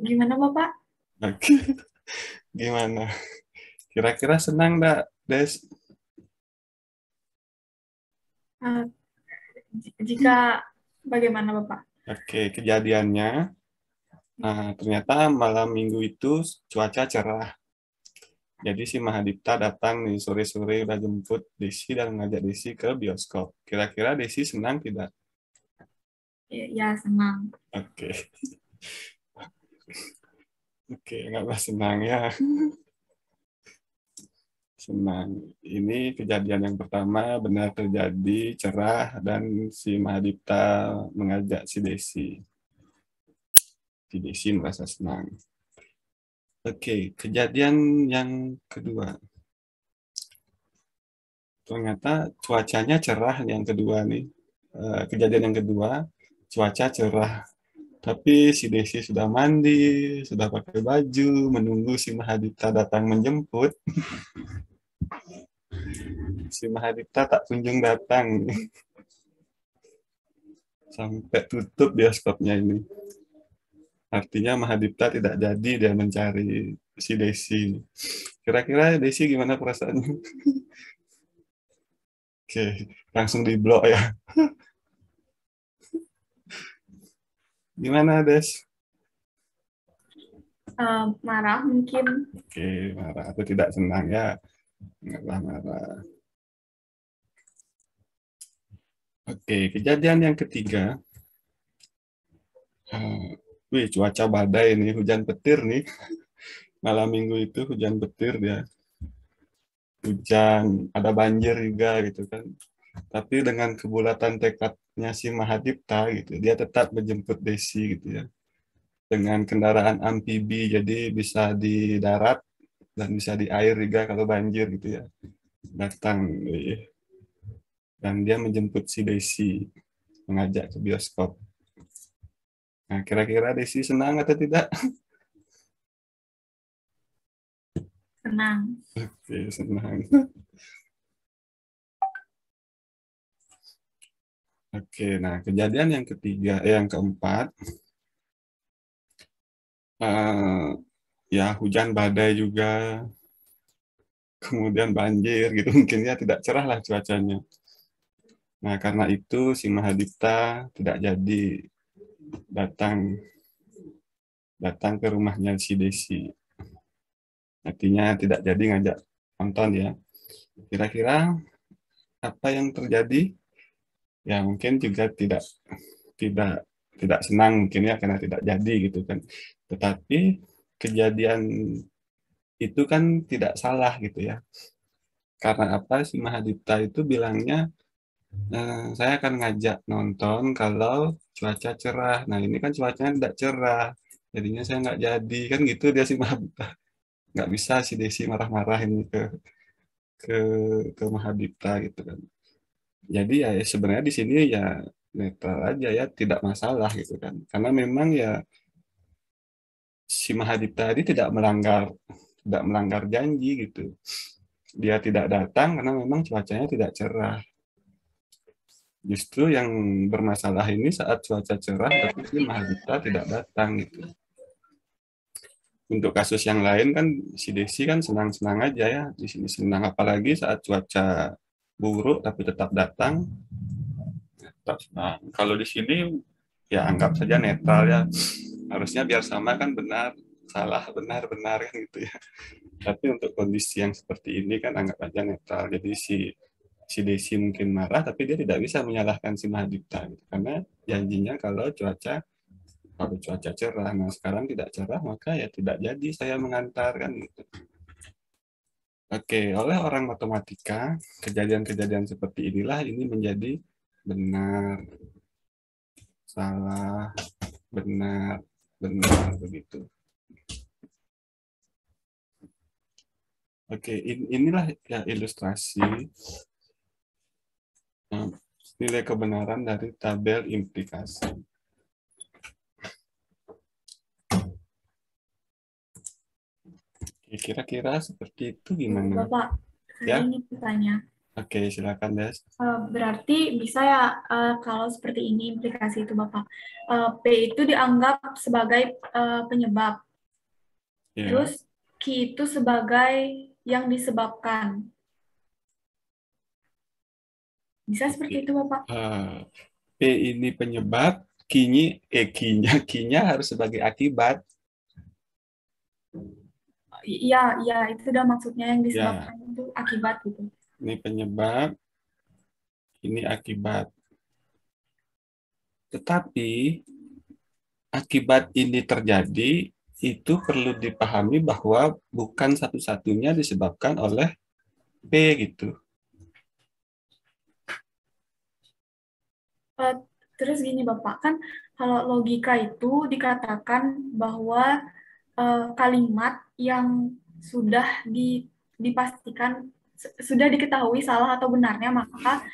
Gimana, Bapak? Oke. Gimana? Kira-kira senang enggak, Des? Jika bagaimana, Bapak? Oke, kejadiannya, ternyata malam minggu itu cuaca cerah. Jadi si Mahadita datang nih sore-sore udah jemput Desi dan ngajak Desi ke bioskop. Kira-kira Desi senang tidak? Ya, senang. Oke. Oke, nggak senang ya. Senang. Ini kejadian yang pertama benar terjadi, cerah, dan si Mahadita mengajak si Desi. Si Desi merasa senang. Oke, kejadian yang kedua. Ternyata cuacanya cerah yang kedua nih. Kejadian yang kedua, cuaca cerah. Tapi si Desi sudah mandi, sudah pakai baju, menunggu si Mahadita datang menjemput. Si Mahadita tak kunjung datang. Sampai tutup bioskopnya ini. Artinya Mahadita tidak jadi dia mencari si Desi. Kira-kira Desi gimana perasaannya? Oke, langsung diblok ya. Gimana, Des? Marah mungkin. Oke, marah atau tidak senang ya? Enggak marah. Oke, kejadian yang ketiga. Wih, cuaca badai nih, hujan petir nih. Malam minggu itu hujan petir dia. Hujan, ada banjir juga gitu kan. Tapi dengan kebulatan tekadnya si Mahadipta gitu, dia tetap menjemput Desi gitu ya. Dengan kendaraan amfibi, jadi bisa di darat dan bisa di air juga kalau banjir gitu ya. Datang dan dia menjemput si Desi, mengajak ke bioskop. Nah, kira-kira Desi senang atau tidak? Senang. Oke, senang. Oke, nah kejadian yang ketiga, yang keempat, ya hujan badai juga, kemudian banjir gitu, mungkin ya tidak cerah lah cuacanya. Nah, karena itu si Mahadipta tidak jadi datang ke rumahnya si Desi. Artinya tidak jadi ngajak nonton ya. Kira-kira apa yang terjadi? Ya mungkin juga tidak senang mungkin ya karena tidak jadi gitu kan. Tetapi kejadian itu kan tidak salah gitu ya. Karena apa? Si Mahadipta itu bilangnya saya akan ngajak nonton kalau cuaca cerah. Nah ini kan cuacanya tidak cerah, jadinya saya nggak jadi kan gitu dia si Mahadipta. Nggak bisa si Desi marah-marahin ke ke Mahadipta gitu kan. Jadi ya sebenarnya di sini ya netral aja ya, tidak masalah gitu kan. Karena memang ya si Mahadipta tadi tidak melanggar janji gitu. Dia tidak datang karena memang cuacanya tidak cerah. Justru yang bermasalah ini saat cuaca cerah tapi si Mahadipta tidak datang gitu. Untuk kasus yang lain kan si Desi kan senang-senang aja ya, di sini senang, apalagi saat cuaca buruk tapi tetap datang. Nah, kalau di sini ya anggap saja netral ya. Harusnya biar sama kan benar, salah, benar, benar kan gitu ya. Tapi untuk kondisi yang seperti ini kan anggap aja netral. Jadi si Desi mungkin marah tapi dia tidak bisa menyalahkan si Mahadipta gitu. Karena janjinya kalau cuaca cerah. Nah, sekarang tidak cerah maka ya tidak jadi saya mengantar kan gitu. Oke, oleh orang matematika, kejadian-kejadian seperti inilah ini menjadi benar, salah, benar, benar begitu. Oke, inilah ya ilustrasi nilai kebenaran dari tabel implikasi. Kira-kira seperti itu gimana? Bapak, saya ingin bertanya. Oke, silakan Des. Berarti bisa ya kalau seperti ini implikasi itu Bapak. P itu dianggap sebagai penyebab. Ya. Terus Q itu sebagai yang disebabkan. Bisa seperti itu Bapak? P ini penyebab, Q-nya harus sebagai akibat. Iya, itu udah maksudnya yang disebabkan itu akibat gitu. Ini penyebab, ini akibat. Tetapi akibat ini terjadi itu perlu dipahami bahwa bukan satu-satunya disebabkan oleh P gitu. Terus gini Bapak, kan kalau logika itu dikatakan bahwa kalimat yang sudah dipastikan, sudah diketahui salah atau benarnya, maka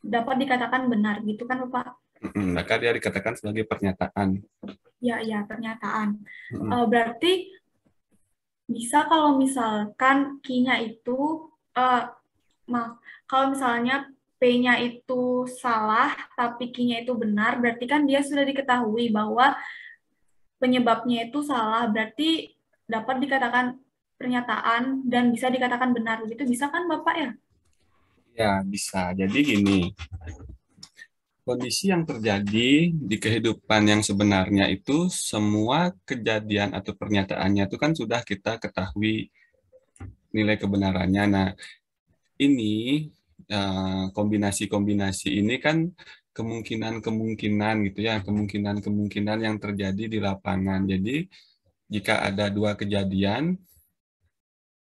dapat dikatakan benar, gitu kan Bapak? Maka dia dikatakan sebagai pernyataan. Ya, pernyataan. Berarti bisa kalau misalkan Q-nya itu, kalau misalnya P-nya itu salah, tapi Q-nya itu benar, berarti kan dia sudah diketahui bahwa penyebabnya itu salah, berarti dapat dikatakan pernyataan dan bisa dikatakan benar. Begitu bisa kan Bapak ya? Ya, bisa. Jadi gini, kondisi yang terjadi di kehidupan yang sebenarnya itu semua kejadian atau pernyataannya itu kan sudah kita ketahui nilai kebenarannya. Nah, ini kombinasi-kombinasi ini kan kemungkinan-kemungkinan gitu ya, kemungkinan-kemungkinan yang terjadi di lapangan. Jadi jika ada dua kejadian,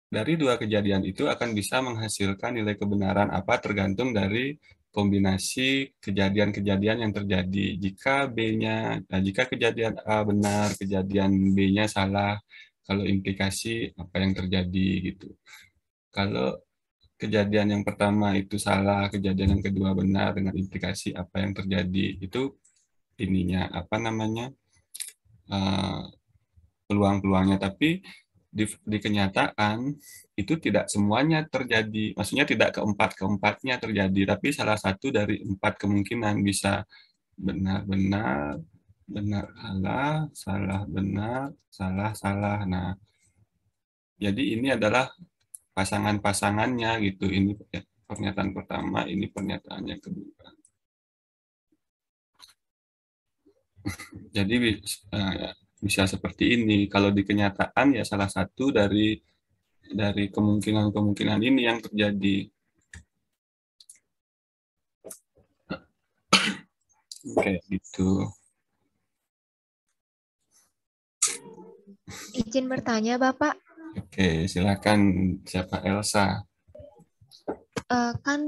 dari dua kejadian itu akan bisa menghasilkan nilai kebenaran apa tergantung dari kombinasi kejadian-kejadian yang terjadi. Jika kejadian A benar, kejadian B-nya salah, kalau implikasi apa yang terjadi gitu. Kalau kejadian yang pertama itu salah, kejadian yang kedua benar dengan implikasi apa yang terjadi, itu ininya apa namanya peluang-peluangnya. Tapi di kenyataan itu tidak semuanya terjadi, maksudnya tidak keempatnya terjadi, tapi salah satu dari 4 kemungkinan bisa benar-benar, benar salah, salah benar, salah salah. Nah, jadi ini adalah pasangan-pasangannya gitu. Ini pernyataan pertama, ini pernyataan yang kedua. Jadi bisa seperti ini. Kalau di kenyataan ya salah satu dari kemungkinan-kemungkinan ini yang terjadi. Oke, gitu. Izin bertanya, Bapak. Oke, silakan. Siapa Elsa? Kan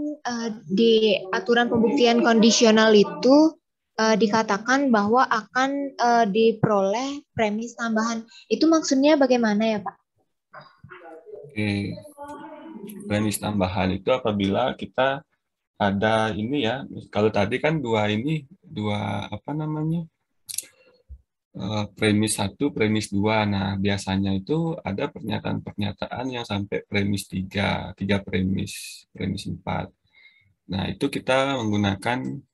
di aturan pembuktian kondisional itu dikatakan bahwa akan diperoleh premis tambahan. Itu maksudnya bagaimana ya, Pak? Oke. Premis tambahan itu apabila kita ada ini ya, kalau tadi kan dua apa namanya, premis 1, premis 2. Nah, biasanya itu ada pernyataan-pernyataan yang sampai premis 3 premis 4. Nah, itu kita menggunakan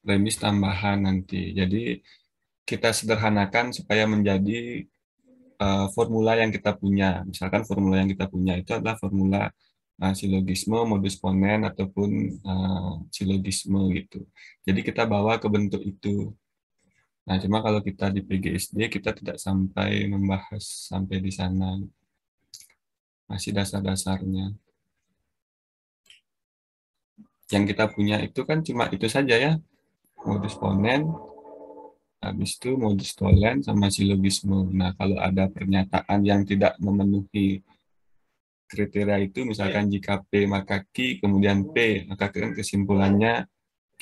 premis tambahan nanti. Jadi, kita sederhanakan supaya menjadi formula yang kita punya. Misalkan formula yang kita punya itu adalah formula silogisme, modus ponen, ataupun silogisme gitu. Jadi, kita bawa ke bentuk itu. Nah, cuma kalau kita di PGSD, kita tidak sampai membahas sampai di sana. Masih dasar-dasarnya. Yang kita punya itu kan cuma itu saja ya. Modus ponen, habis itu modus tolen, sama silogisme. Nah, kalau ada pernyataan yang tidak memenuhi kriteria itu, misalkan jika P maka Q, kemudian P, maka kan kesimpulannya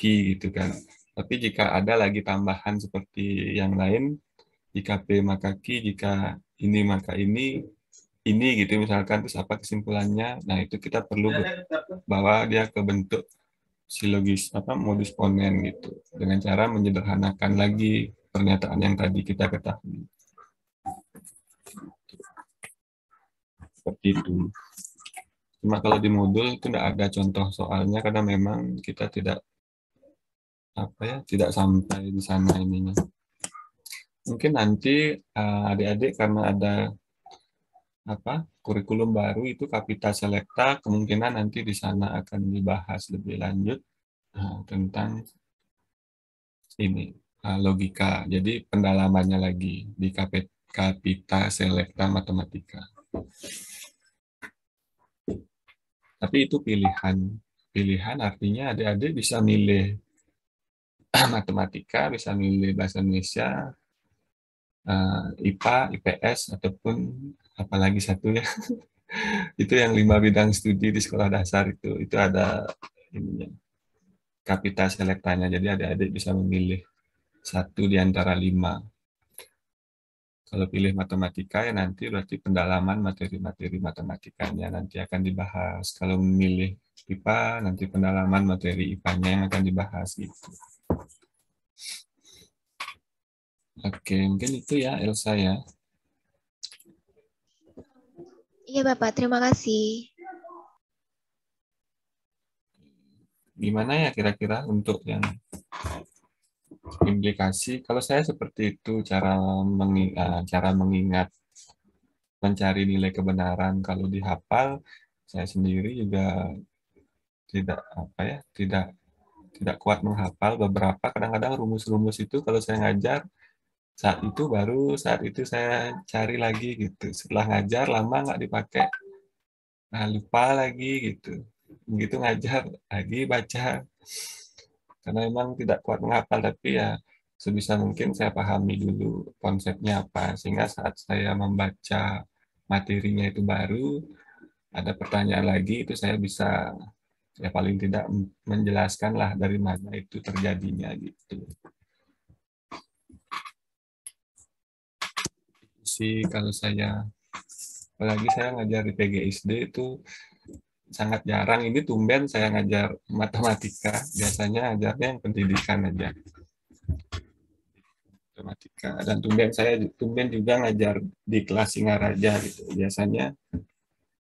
Q gitu kan. Tapi jika ada lagi tambahan seperti yang lain, jika P maka Q, jika ini maka ini gitu misalkan, terus apa kesimpulannya? Nah, itu kita perlu bawa dia ke bentuk silogis modus ponen gitu, dengan cara menyederhanakan lagi pernyataan yang tadi kita ketahui. Seperti itu. Cuma kalau di modul itu tidak ada contoh soalnya karena memang kita tidak sampai di sana ininya. Mungkin nanti adik-adik karena ada kurikulum baru itu Kapita Selecta, kemungkinan nanti di sana akan dibahas lebih lanjut tentang ini logika. Jadi pendalamannya lagi di Kapita Selecta Matematika. Tapi itu pilihan. Pilihan artinya adik-adik bisa milih matematika, bisa milih bahasa Indonesia, IPA, IPS, ataupun apalagi satu ya. Itu yang 5 bidang studi di sekolah dasar itu ada ininya, Kapita Selektanya. Jadi adik-adik bisa memilih satu di antara 5. Kalau pilih matematika ya nanti berarti pendalaman materi-materi matematikanya nanti akan dibahas. Kalau memilih IPA nanti pendalaman materi IPA-nya yang akan dibahas gitu. Oke, mungkin itu ya Elsa ya. Iya Bapak, terima kasih. Gimana ya kira-kira untuk yang implikasi? Kalau saya seperti itu cara mengingat, mencari nilai kebenaran. Kalau dihafal, saya sendiri juga tidak kuat menghafal beberapa. Kadang-kadang rumus-rumus itu kalau saya ngajar saat itu saya cari lagi gitu. Setelah ngajar lama nggak dipakai, Nah, lupa lagi gitu. Begitu ngajar lagi baca. Karena memang tidak kuat menghafal, tapi ya sebisa mungkin saya pahami dulu konsepnya apa, sehingga saat saya membaca materinya itu baru, ada pertanyaan lagi, itu saya bisa ya paling tidak menjelaskan lah dari mana itu terjadinya gitu. Sih kalau saya, apalagi saya ngajar di PGSD itu sangat jarang, ini tumben saya ngajar matematika, biasanya ngajarnya yang pendidikan aja. Matematika. Dan tumben juga ngajar di kelas Singaraja gitu. Biasanya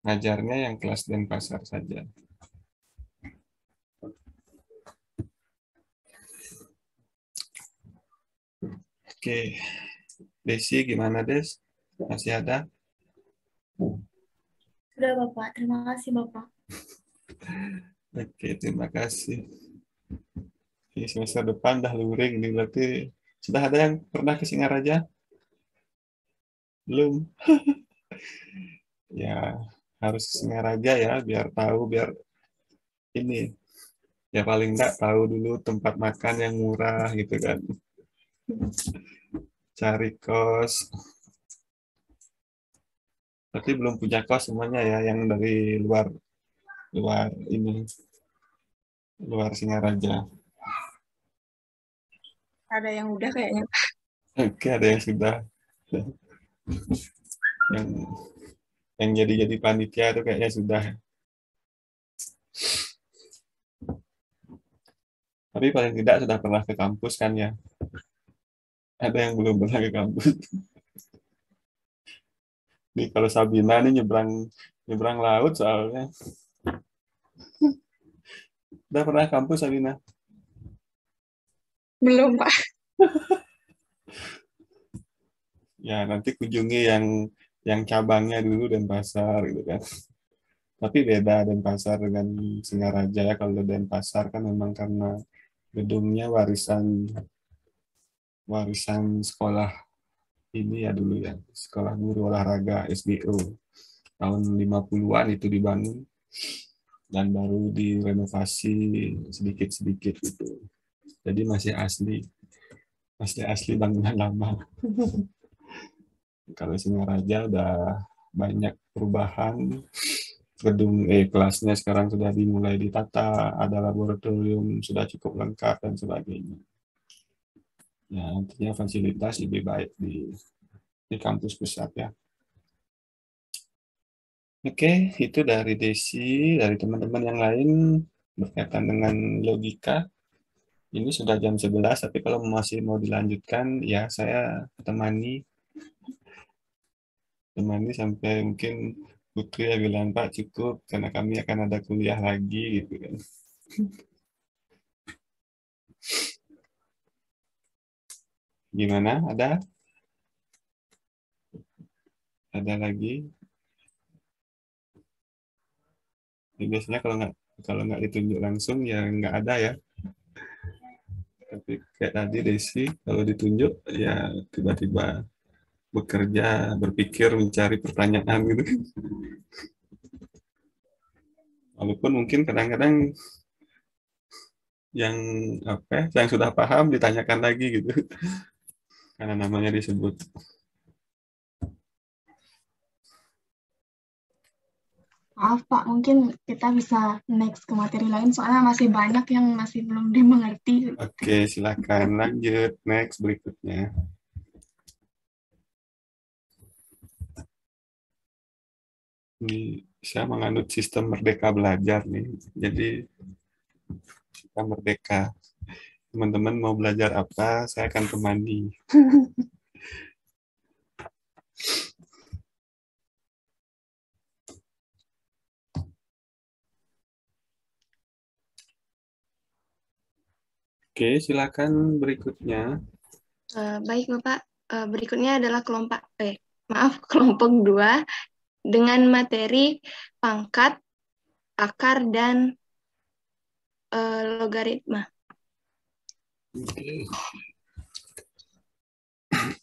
ngajarnya yang kelas Denpasar saja. Oke, Desi gimana Des? Masih ada? Sudah Bapak, terima kasih Bapak. Oke, terima kasih. Ini semester depan dah luring ini, berarti sudah ada yang pernah ke Singaraja? Belum? Ya, harus ke Singaraja ya, biar tahu, biar ini. Ya paling enggak tahu dulu tempat makan yang murah gitu kan. Cari kos. Tapi belum punya kos semuanya ya, yang dari luar ini, luar Singaraja. Ada yang udah kayaknya. Oke, ada yang sudah. yang jadi panitia itu kayaknya sudah. Tapi paling tidak sudah pernah ke kampus kan ya. Ada yang belum pernah ke kampus. Nih kalau Sabina nih nyebrang laut soalnya. Udah pernah kampus Sabina? Belum, Pak. Ya nanti kunjungi yang cabangnya dulu Denpasar gitu kan. Tapi beda Denpasar dengan Singaraja ya. Kalau Denpasar kan memang karena gedungnya warisan sekolah ini ya dulu ya, sekolah guru olahraga SGO. Tahun 50-an itu dibangun dan baru direnovasi sedikit-sedikit gitu. Jadi masih asli bangunan lama. Kalau Singaraja udah banyak perubahan. Gedung kelasnya sekarang sudah dimulai ditata, ada laboratorium sudah cukup lengkap dan sebagainya. Ya, nantinya fasilitas lebih baik di kampus pusat ya. Oke, itu dari Desi, dari teman-teman yang lain berkaitan dengan logika. Ini sudah jam 11, tapi kalau masih mau dilanjutkan, ya saya temani sampai mungkin Putri ya bilang, Pak cukup, karena kami akan ada kuliah lagi gitu kan. Gimana? Ada lagi? Ya, biasanya kalau nggak ditunjuk langsung ya nggak ada ya. Tapi kayak tadi Desi, kalau ditunjuk ya tiba-tiba bekerja, berpikir, mencari pertanyaan gitu. Walaupun mungkin kadang-kadang yang sudah paham ditanyakan lagi gitu. Karena namanya disebut. Maaf Pak, mungkin kita bisa next ke materi lain, soalnya masih banyak yang masih belum dimengerti. Oke, silakan lanjut. Next berikutnya. Ini saya menganut sistem merdeka belajar nih. Jadi kita merdeka. Teman-teman mau belajar apa, saya akan temani. Oke, silakan berikutnya. Baik Bapak, berikutnya adalah kelompok 2 dengan materi pangkat, akar, dan logaritma. Oke.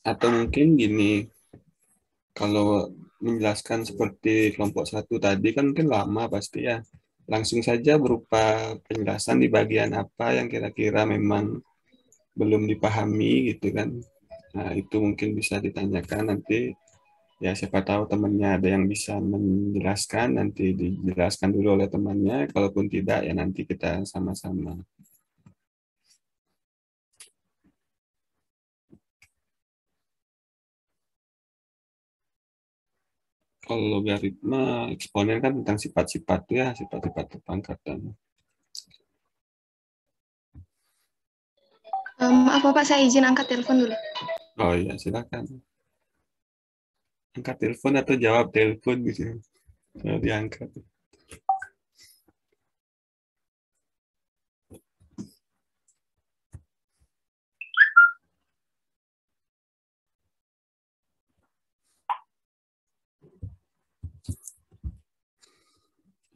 Atau mungkin gini, kalau menjelaskan seperti kelompok 1 tadi kan mungkin lama pasti ya. Langsung saja berupa penjelasan di bagian apa yang kira-kira memang belum dipahami gitu kan. Nah, itu mungkin bisa ditanyakan nanti. Ya, siapa tahu temannya ada yang bisa menjelaskan, nanti dijelaskan dulu oleh temannya. Kalaupun tidak, ya nanti kita sama-sama. Kalau logaritma, eksponen kan tentang sifat-sifat ya, sifat-sifat perpangkatan. Maaf Bapak, saya izin angkat telepon dulu. Oh iya, silakan. Angkat telepon atau jawab telepon gitu. Kalau diangkat.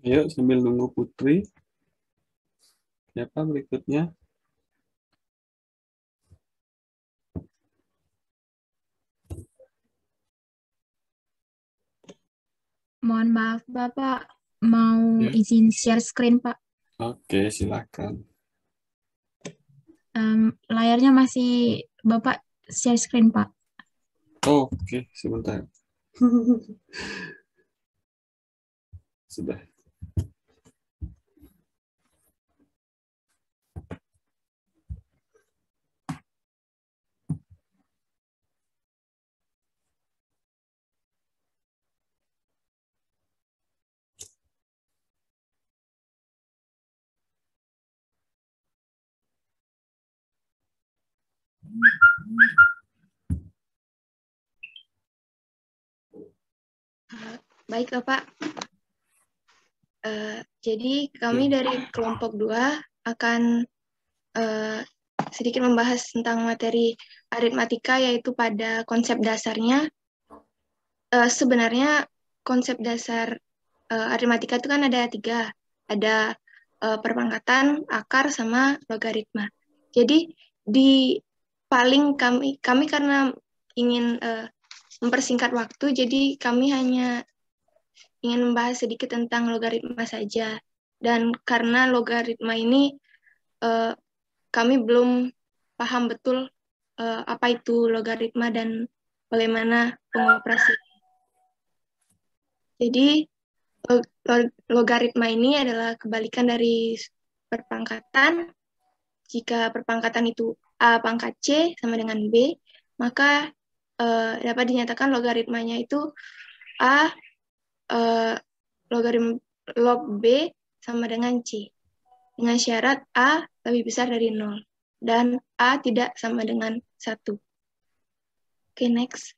Ayo sambil nunggu Putri. Siapa berikutnya? Mohon maaf, Bapak. Mau Ya. izin share screen, Pak. Oke, silakan. Layarnya masih Bapak share screen, Pak. Oke, sebentar. Sudah. Baik Bapak. Jadi kami dari kelompok 2 akan sedikit membahas tentang materi aritmatika, yaitu pada konsep dasarnya. Sebenarnya konsep dasar aritmatika itu kan ada 3. Ada perpangkatan, akar, sama logaritma. Jadi di paling kami karena ingin mempersingkat waktu, jadi kami hanya ingin membahas sedikit tentang logaritma saja. Dan karena logaritma ini kami belum paham betul apa itu logaritma dan bagaimana pengoperasi. Jadi logaritma ini adalah kebalikan dari perpangkatan. Jika perpangkatan itu A pangkat C sama dengan B, maka dapat dinyatakan logaritmanya itu A logaritma log B sama dengan C. Dengan syarat A lebih besar dari 0 dan A tidak sama dengan 1. Oke, next.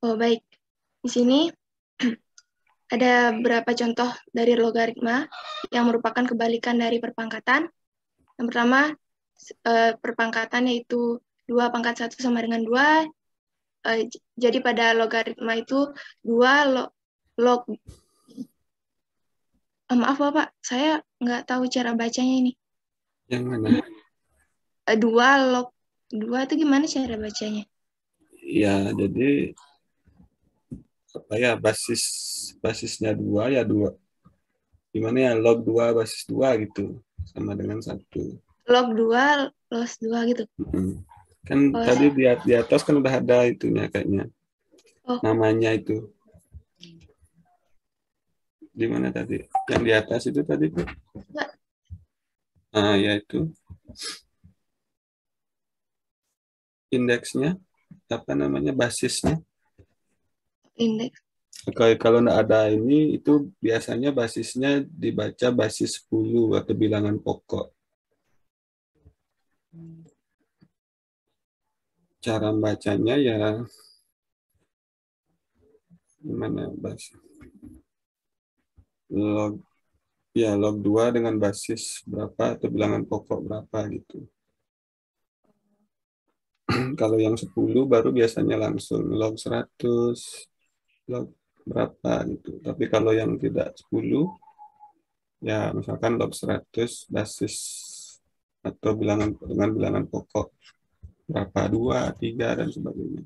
Oh, baik. Di sini ada beberapa contoh dari logaritma yang merupakan kebalikan dari perpangkatan. Yang pertama, perpangkatan yaitu 2 pangkat 1 sama dengan 2. Jadi pada logaritma itu 2 log maaf Bapak, saya nggak tahu cara bacanya ini. Yang mana? 2 log 2 itu gimana cara bacanya? Ya, jadi apa ya, basisnya 2 ya 2. Gimana ya, log 2 basis 2 gitu. Sama dengan 1. Log 2 los 2 gitu. Kan tadi di atas kan udah ada itunya kayaknya. Namanya itu. Di mana tadi? Yang di atas itu tadi tuh? Ah, ya itu. Indeksnya apa namanya, basisnya? Indeks. Kalau nggak ada ini, itu biasanya basisnya dibaca basis 10 atau bilangan pokok. Cara bacanya ya gimana, basis log 2 dengan basis berapa atau bilangan pokok berapa gitu. Kalau yang 10 baru biasanya langsung log 100, log berapa gitu. Tapi kalau yang tidak 10, ya misalkan log 100 basis atau bilangan dengan bilangan pokok berapa, 2, 3, dan sebagainya.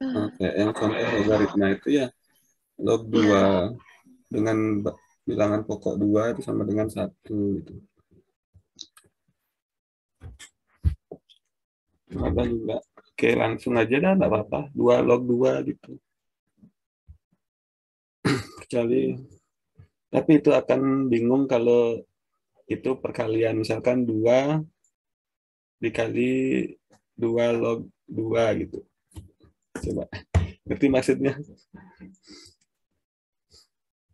Oke, yang contoh logaritma itu ya log 2 dengan bilangan pokok 2 itu sama dengan 1 gitu. Ada juga. Oke, langsung aja dah, enggak apa-apa. 2 log 2 gitu. Kecuali tapi itu akan bingung kalau itu perkalian, misalkan 2 dikali 2 log 2 gitu. Coba, ngerti maksudnya?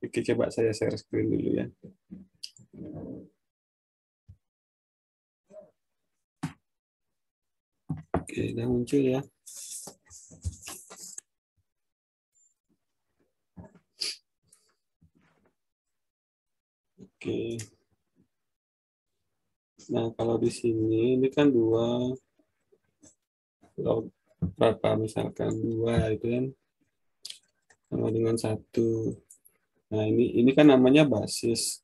Oke, coba saya share screen dulu ya. Oke, udah muncul ya. Oke. Nah, kalau di sini ini kan 2 log berapa, misalkan 2 itu kan sama dengan 1. Nah, ini kan namanya basis.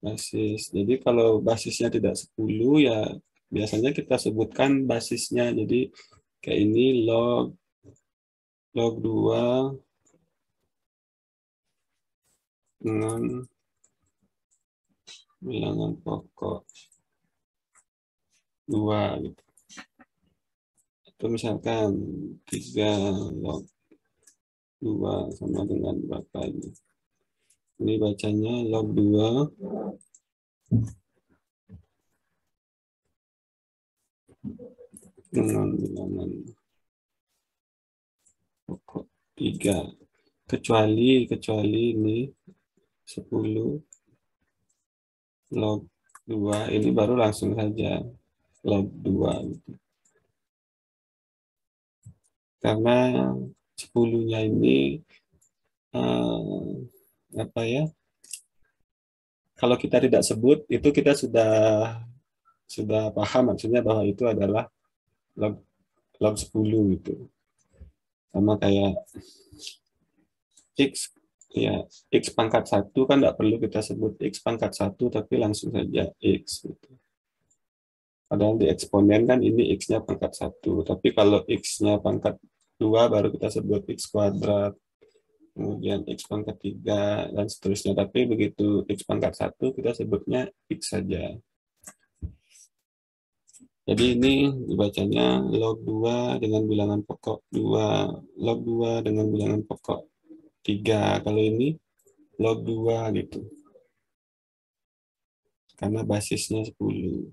Basis. Jadi kalau basisnya tidak 10 ya biasanya kita sebutkan basisnya. Jadi kayak ini log 2 dengan bilangan pokok 2 gitu. Atau misalkan 3 log 2 sama dengan berapa ini? Ini bacanya log 2 dengan bilangan pokok 3. Kecuali ini 10 log 2, ini baru langsung saja log 2 gitu. Karena 10-nya ini apa ya? Kalau kita tidak sebut itu kita sudah paham maksudnya bahwa itu adalah log 10 gitu. Sama kayak X ya, X pangkat 1 kan tidak perlu kita sebut X pangkat 1 tapi langsung saja X gitu. Padahal di eksponen kan ini X-nya pangkat 1, tapi kalau X-nya pangkat 2 baru kita sebut X kuadrat, kemudian X pangkat 3 dan seterusnya. Tapi begitu X pangkat 1 kita sebutnya X saja. Jadi ini dibacanya log 2 dengan bilangan pokok 2, log 2 dengan bilangan pokok 3. Kalau ini log 2 gitu. Karena basisnya 10.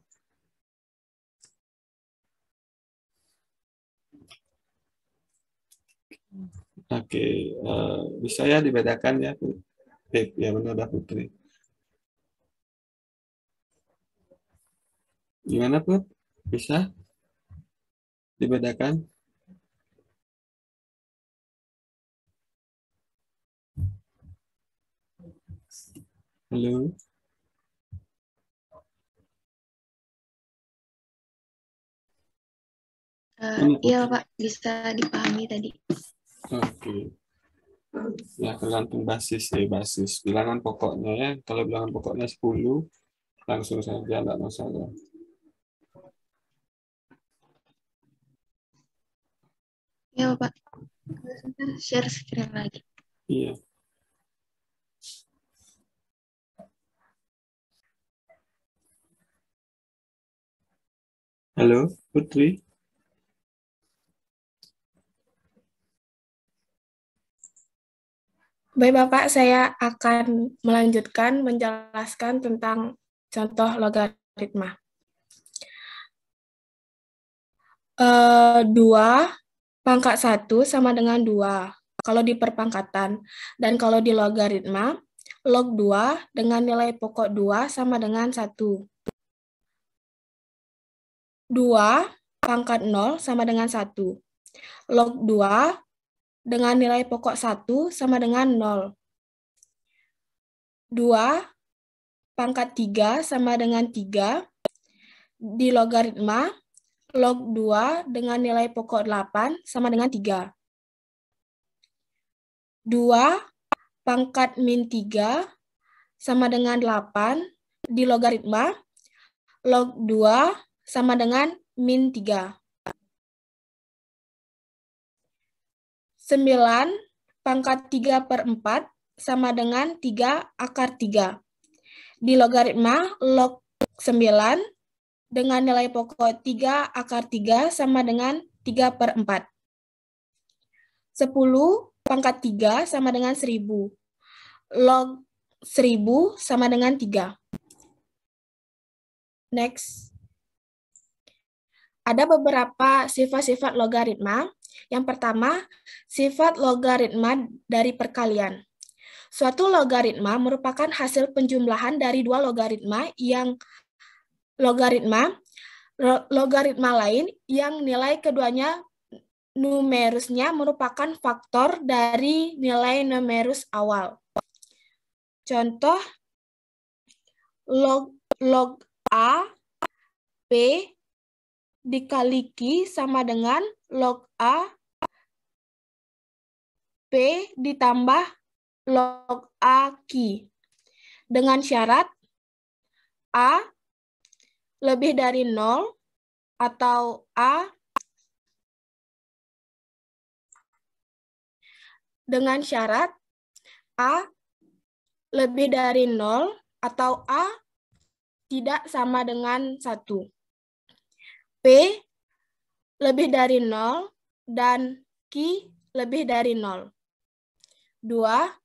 Oke, bisa ya dibedakan ya, ya benar dah Putri. Gimana Put? Bisa dibedakan? Halo? Iya Pak, bisa dipahami tadi. Oke. Ya tergantung basis bilangan pokoknya ya. Kalau bilangan pokoknya 10 langsung saja, enggak masalah. Ya Pak, share screen lagi. Iya. Halo Putri. Baik Bapak, saya akan melanjutkan menjelaskan tentang contoh logaritma. 2 pangkat 1 sama dengan 2 kalau di perpangkatan. Dan kalau di logaritma, log 2 dengan nilai pokok 2 sama dengan 1. 2 pangkat 0 sama dengan 1. Log 2 dengan nilai pokok 1 sama dengan 0. 2 pangkat 3 sama dengan 3. Di logaritma, log 2 dengan nilai pokok 8 sama dengan 3. 2 pangkat min 3 sama dengan 8. Di logaritma, log 2 sama dengan min 3. 9 pangkat 3/4 sama dengan 3 akar 3. Di logaritma, log 9 dengan nilai pokok 3 akar 3 sama dengan 3/4. 10 pangkat 3 sama dengan 1000. Log 1000 sama dengan 3. Next. Ada beberapa sifat-sifat logaritma. Yang pertama, sifat logaritma dari perkalian. Suatu logaritma merupakan hasil penjumlahan dari dua logaritma logaritma lain yang nilai keduanya numerusnya merupakan faktor dari nilai numerus awal. Contoh, log A P dikali Q sama dengan log A P ditambah log A Q. Dengan syarat A lebih dari 0 atau A dengan syarat A lebih dari 0 atau A tidak sama dengan 1. P lebih dari 0 dan Q lebih dari 0. 2.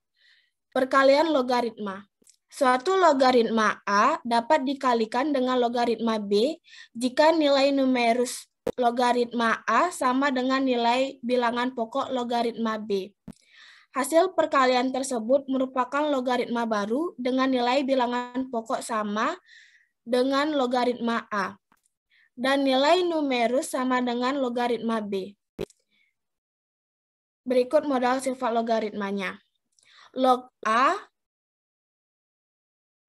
Perkalian logaritma. Suatu logaritma A dapat dikalikan dengan logaritma B jika nilai numerus logaritma A sama dengan nilai bilangan pokok logaritma B. Hasil perkalian tersebut merupakan logaritma baru dengan nilai bilangan pokok sama dengan logaritma A. Dan nilai numerus sama dengan logaritma B. Berikut modal sifat logaritmanya. Log A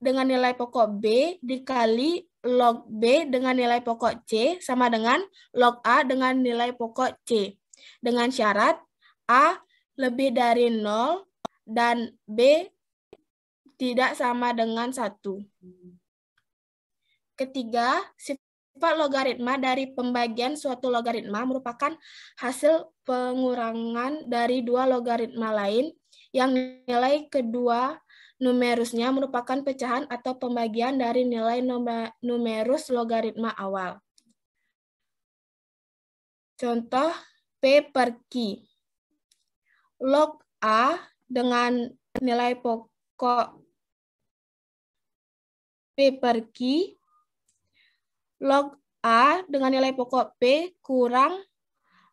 dengan nilai pokok B dikali log B dengan nilai pokok C sama dengan log A dengan nilai pokok C. Dengan syarat A lebih dari 0 dan B tidak sama dengan 1. Ketiga, sifat logaritma dari pembagian suatu logaritma merupakan hasil pengurangan dari dua logaritma lain yang nilai kedua numerusnya merupakan pecahan atau pembagian dari nilai numerus logaritma awal. Contoh P per Q. Log A dengan nilai pokok P per Q, log A dengan nilai pokok P kurang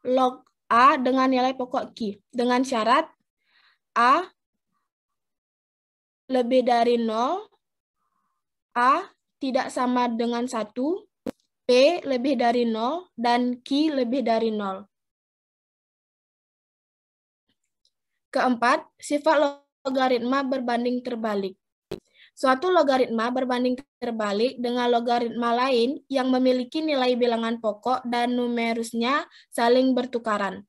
log A dengan nilai pokok Q. Dengan syarat A lebih dari 0, A tidak sama dengan 1, P lebih dari 0, dan Q lebih dari 0. Keempat, sifat logaritma berbanding terbalik. Suatu logaritma berbanding terbalik dengan logaritma lain yang memiliki nilai bilangan pokok dan numerusnya saling bertukaran.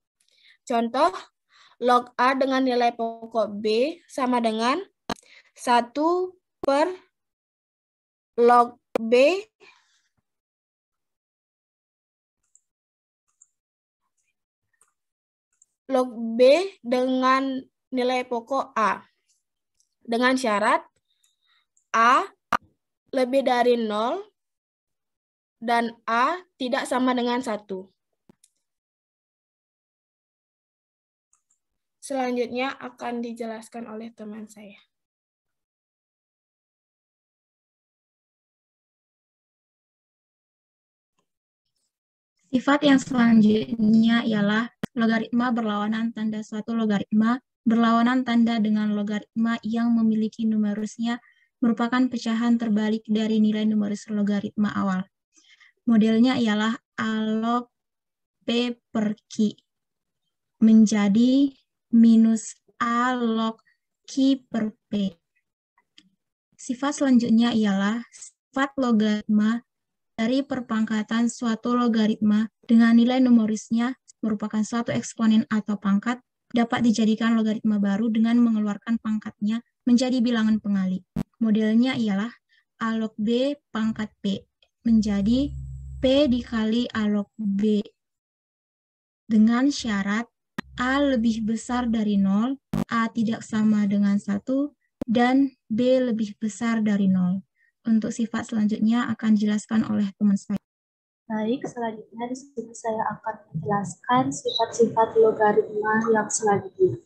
Contoh, log A dengan nilai pokok B sama dengan 1 per log B dengan nilai pokok A. Dengan syarat A lebih dari 0 dan A tidak sama dengan 1. Selanjutnya akan dijelaskan oleh teman saya. Sifat yang selanjutnya ialah logaritma berlawanan tanda. Suatu logaritma berlawanan tanda dengan logaritma yang memiliki numerusnya merupakan pecahan terbalik dari nilai numerus logaritma awal. Modelnya ialah A log P per Q menjadi minus A log Q per P. Sifat selanjutnya ialah sifat logaritma dari perpangkatan suatu logaritma dengan nilai numerisnya merupakan suatu eksponen atau pangkat dapat dijadikan logaritma baru dengan mengeluarkan pangkatnya menjadi bilangan pengali. Modelnya ialah A log B pangkat P menjadi P dikali A log B dengan syarat A lebih besar dari 0, A tidak sama dengan 1, dan B lebih besar dari 0. Untuk sifat selanjutnya akan dijelaskan oleh teman saya. Baik, selanjutnya di sini saya akan menjelaskan sifat-sifat logaritma yang selanjutnya,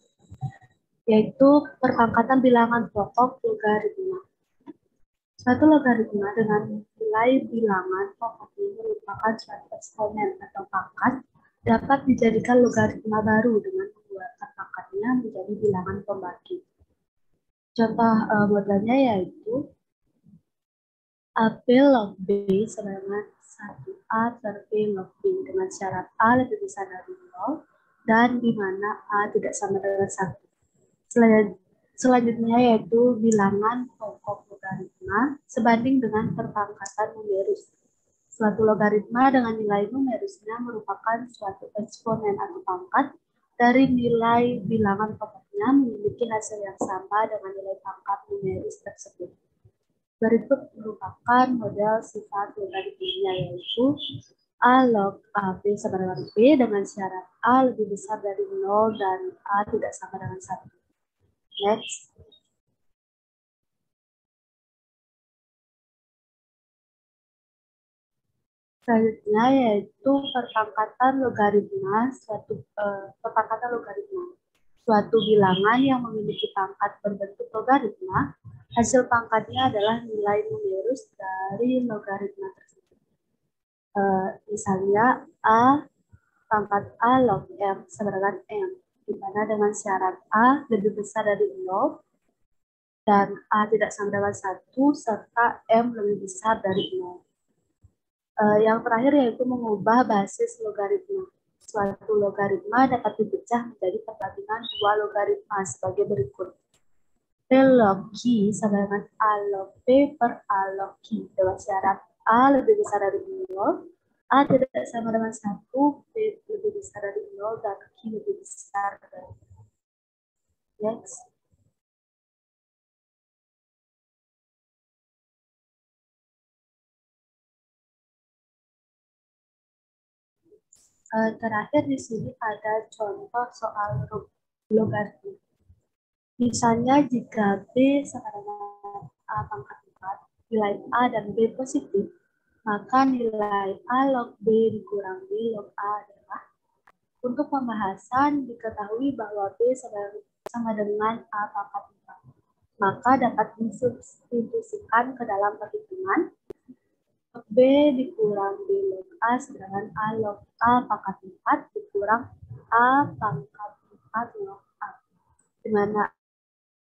yaitu perpangkatan bilangan pokok logaritma. Suatu logaritma dengan nilai bilangan pokoknya merupakan suatu eksponen atau pangkat dapat dijadikan logaritma baru dengan membuat pangkatnya menjadi bilangan pembagi. Contoh modelnya yaitu AP log B sama dengan 1A per P log B dengan syarat A lebih besar dari 0 dan di mana A tidak sama dengan 1. Selanjutnya yaitu bilangan pokok logaritma sebanding dengan perpangkatan numeris. Suatu logaritma dengan nilai numerisnya merupakan suatu eksponen atau pangkat dari nilai bilangan pokoknya memiliki hasil yang sama dengan nilai pangkat numeris tersebut. Berikut merupakan model sifat logaritmanya yaitu A log AB sama dengan B dengan syarat A lebih besar dari 0 dan A tidak sama dengan 1. Next. Selanjutnya yaitu perpangkatan logaritma, suatu bilangan yang memiliki pangkat berbentuk logaritma. Hasil pangkatnya adalah nilai numeris dari logaritma tersebut. Misalnya A pangkat A log M sama dengan M, di mana dengan syarat A lebih besar dari 0 dan A tidak sama dengan 1 serta M lebih besar dari 0. Yang terakhir yaitu mengubah basis logaritma. Suatu logaritma dapat dipecah menjadi perbandingan dua logaritma sebagai berikut. P log Q sama dengan A log P per A log Q dengan syarat A lebih besar dari 0, A tidak sama dengan 1, P lebih besar dari 0, dan Q lebih besar dari 0. Next. Terakhir di sini ada contoh soal logaritma. Misalnya jika B sama dengan A pangkat 4, nilai A dan B positif, maka nilai A log B dikurang B log A adalah. Untuk pembahasan diketahui bahwa B sama dengan A pangkat 4, maka dapat disubstitusikan ke dalam perhitungan. B dikurang B log A sedangkan A log A pangkat 4 dikurang A pangkat 4 log A, di mana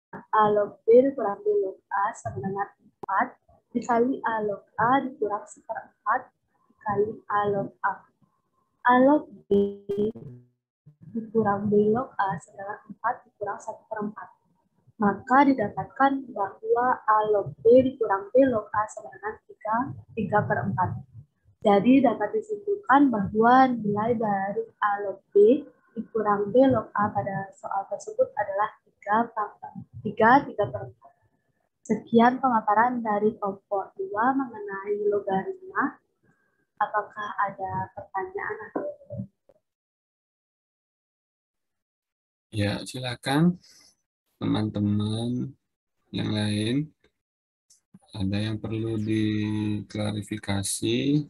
A log B dikurang B log A sama dengan 4 dikali A log A dikurang 1/4 dikali A log A. A log B dikurang B log A sedangkan 4 dikurang 1/4. Maka didapatkan bahwa A log B dikurang B log A sama dengan 3/4. Jadi dapat disimpulkan bahwa nilai dari A log B dikurang B log A pada soal tersebut adalah 3/4. Sekian pemaparan dari kelompok 2 mengenai logaritma. Apakah ada pertanyaan atau? Ya, silakan teman-teman yang lain. Ada yang perlu diklarifikasi?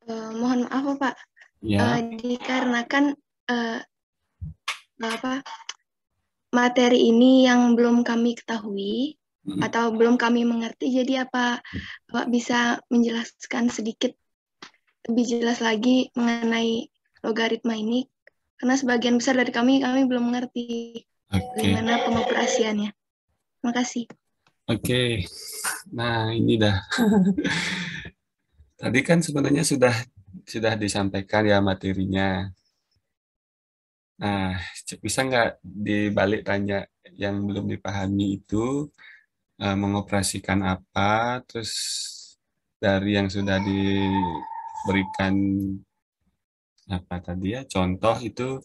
Mohon maaf Pak. Ya. Dikarenakan materi ini yang belum kami ketahui atau belum kami mengerti, jadi apa Bapak bisa menjelaskan sedikit lebih jelas lagi mengenai logaritma ini? Karena sebagian besar dari kami belum mengerti bagaimana pengoperasiannya. Terima kasih. Oke. Nah, ini dah. Tadi kan sebenarnya sudah sudah disampaikan ya materinya. Nah, bisa nggak dibalik tanya yang belum dipahami itu mengoperasikan apa, terus dari yang sudah diberikan apa tadi ya, contoh itu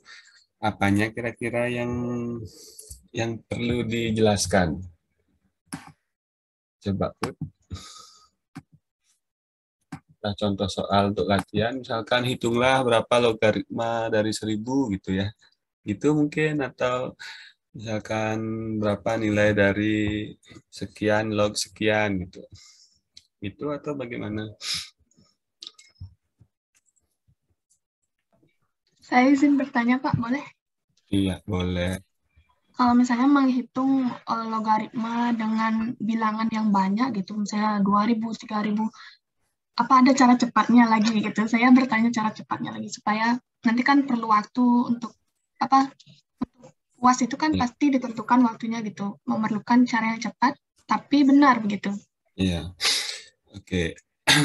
apanya kira-kira yang perlu dijelaskan. Coba Put. Nah, contoh soal untuk latihan, misalkan hitunglah berapa logaritma dari 1000 gitu ya. Gitu mungkin, atau misalkan berapa nilai dari sekian log sekian gitu. Itu atau bagaimana? Saya izin bertanya, Pak, boleh? Iya, boleh. Kalau misalnya menghitung logaritma dengan bilangan yang banyak gitu, misalnya 2000, 3000, apa ada cara cepatnya lagi gitu? Saya bertanya cara cepatnya lagi supaya nanti kan perlu waktu untuk apa? UAS itu kan pasti ditentukan waktunya gitu, memerlukan cara yang cepat tapi benar begitu. Iya. Oke.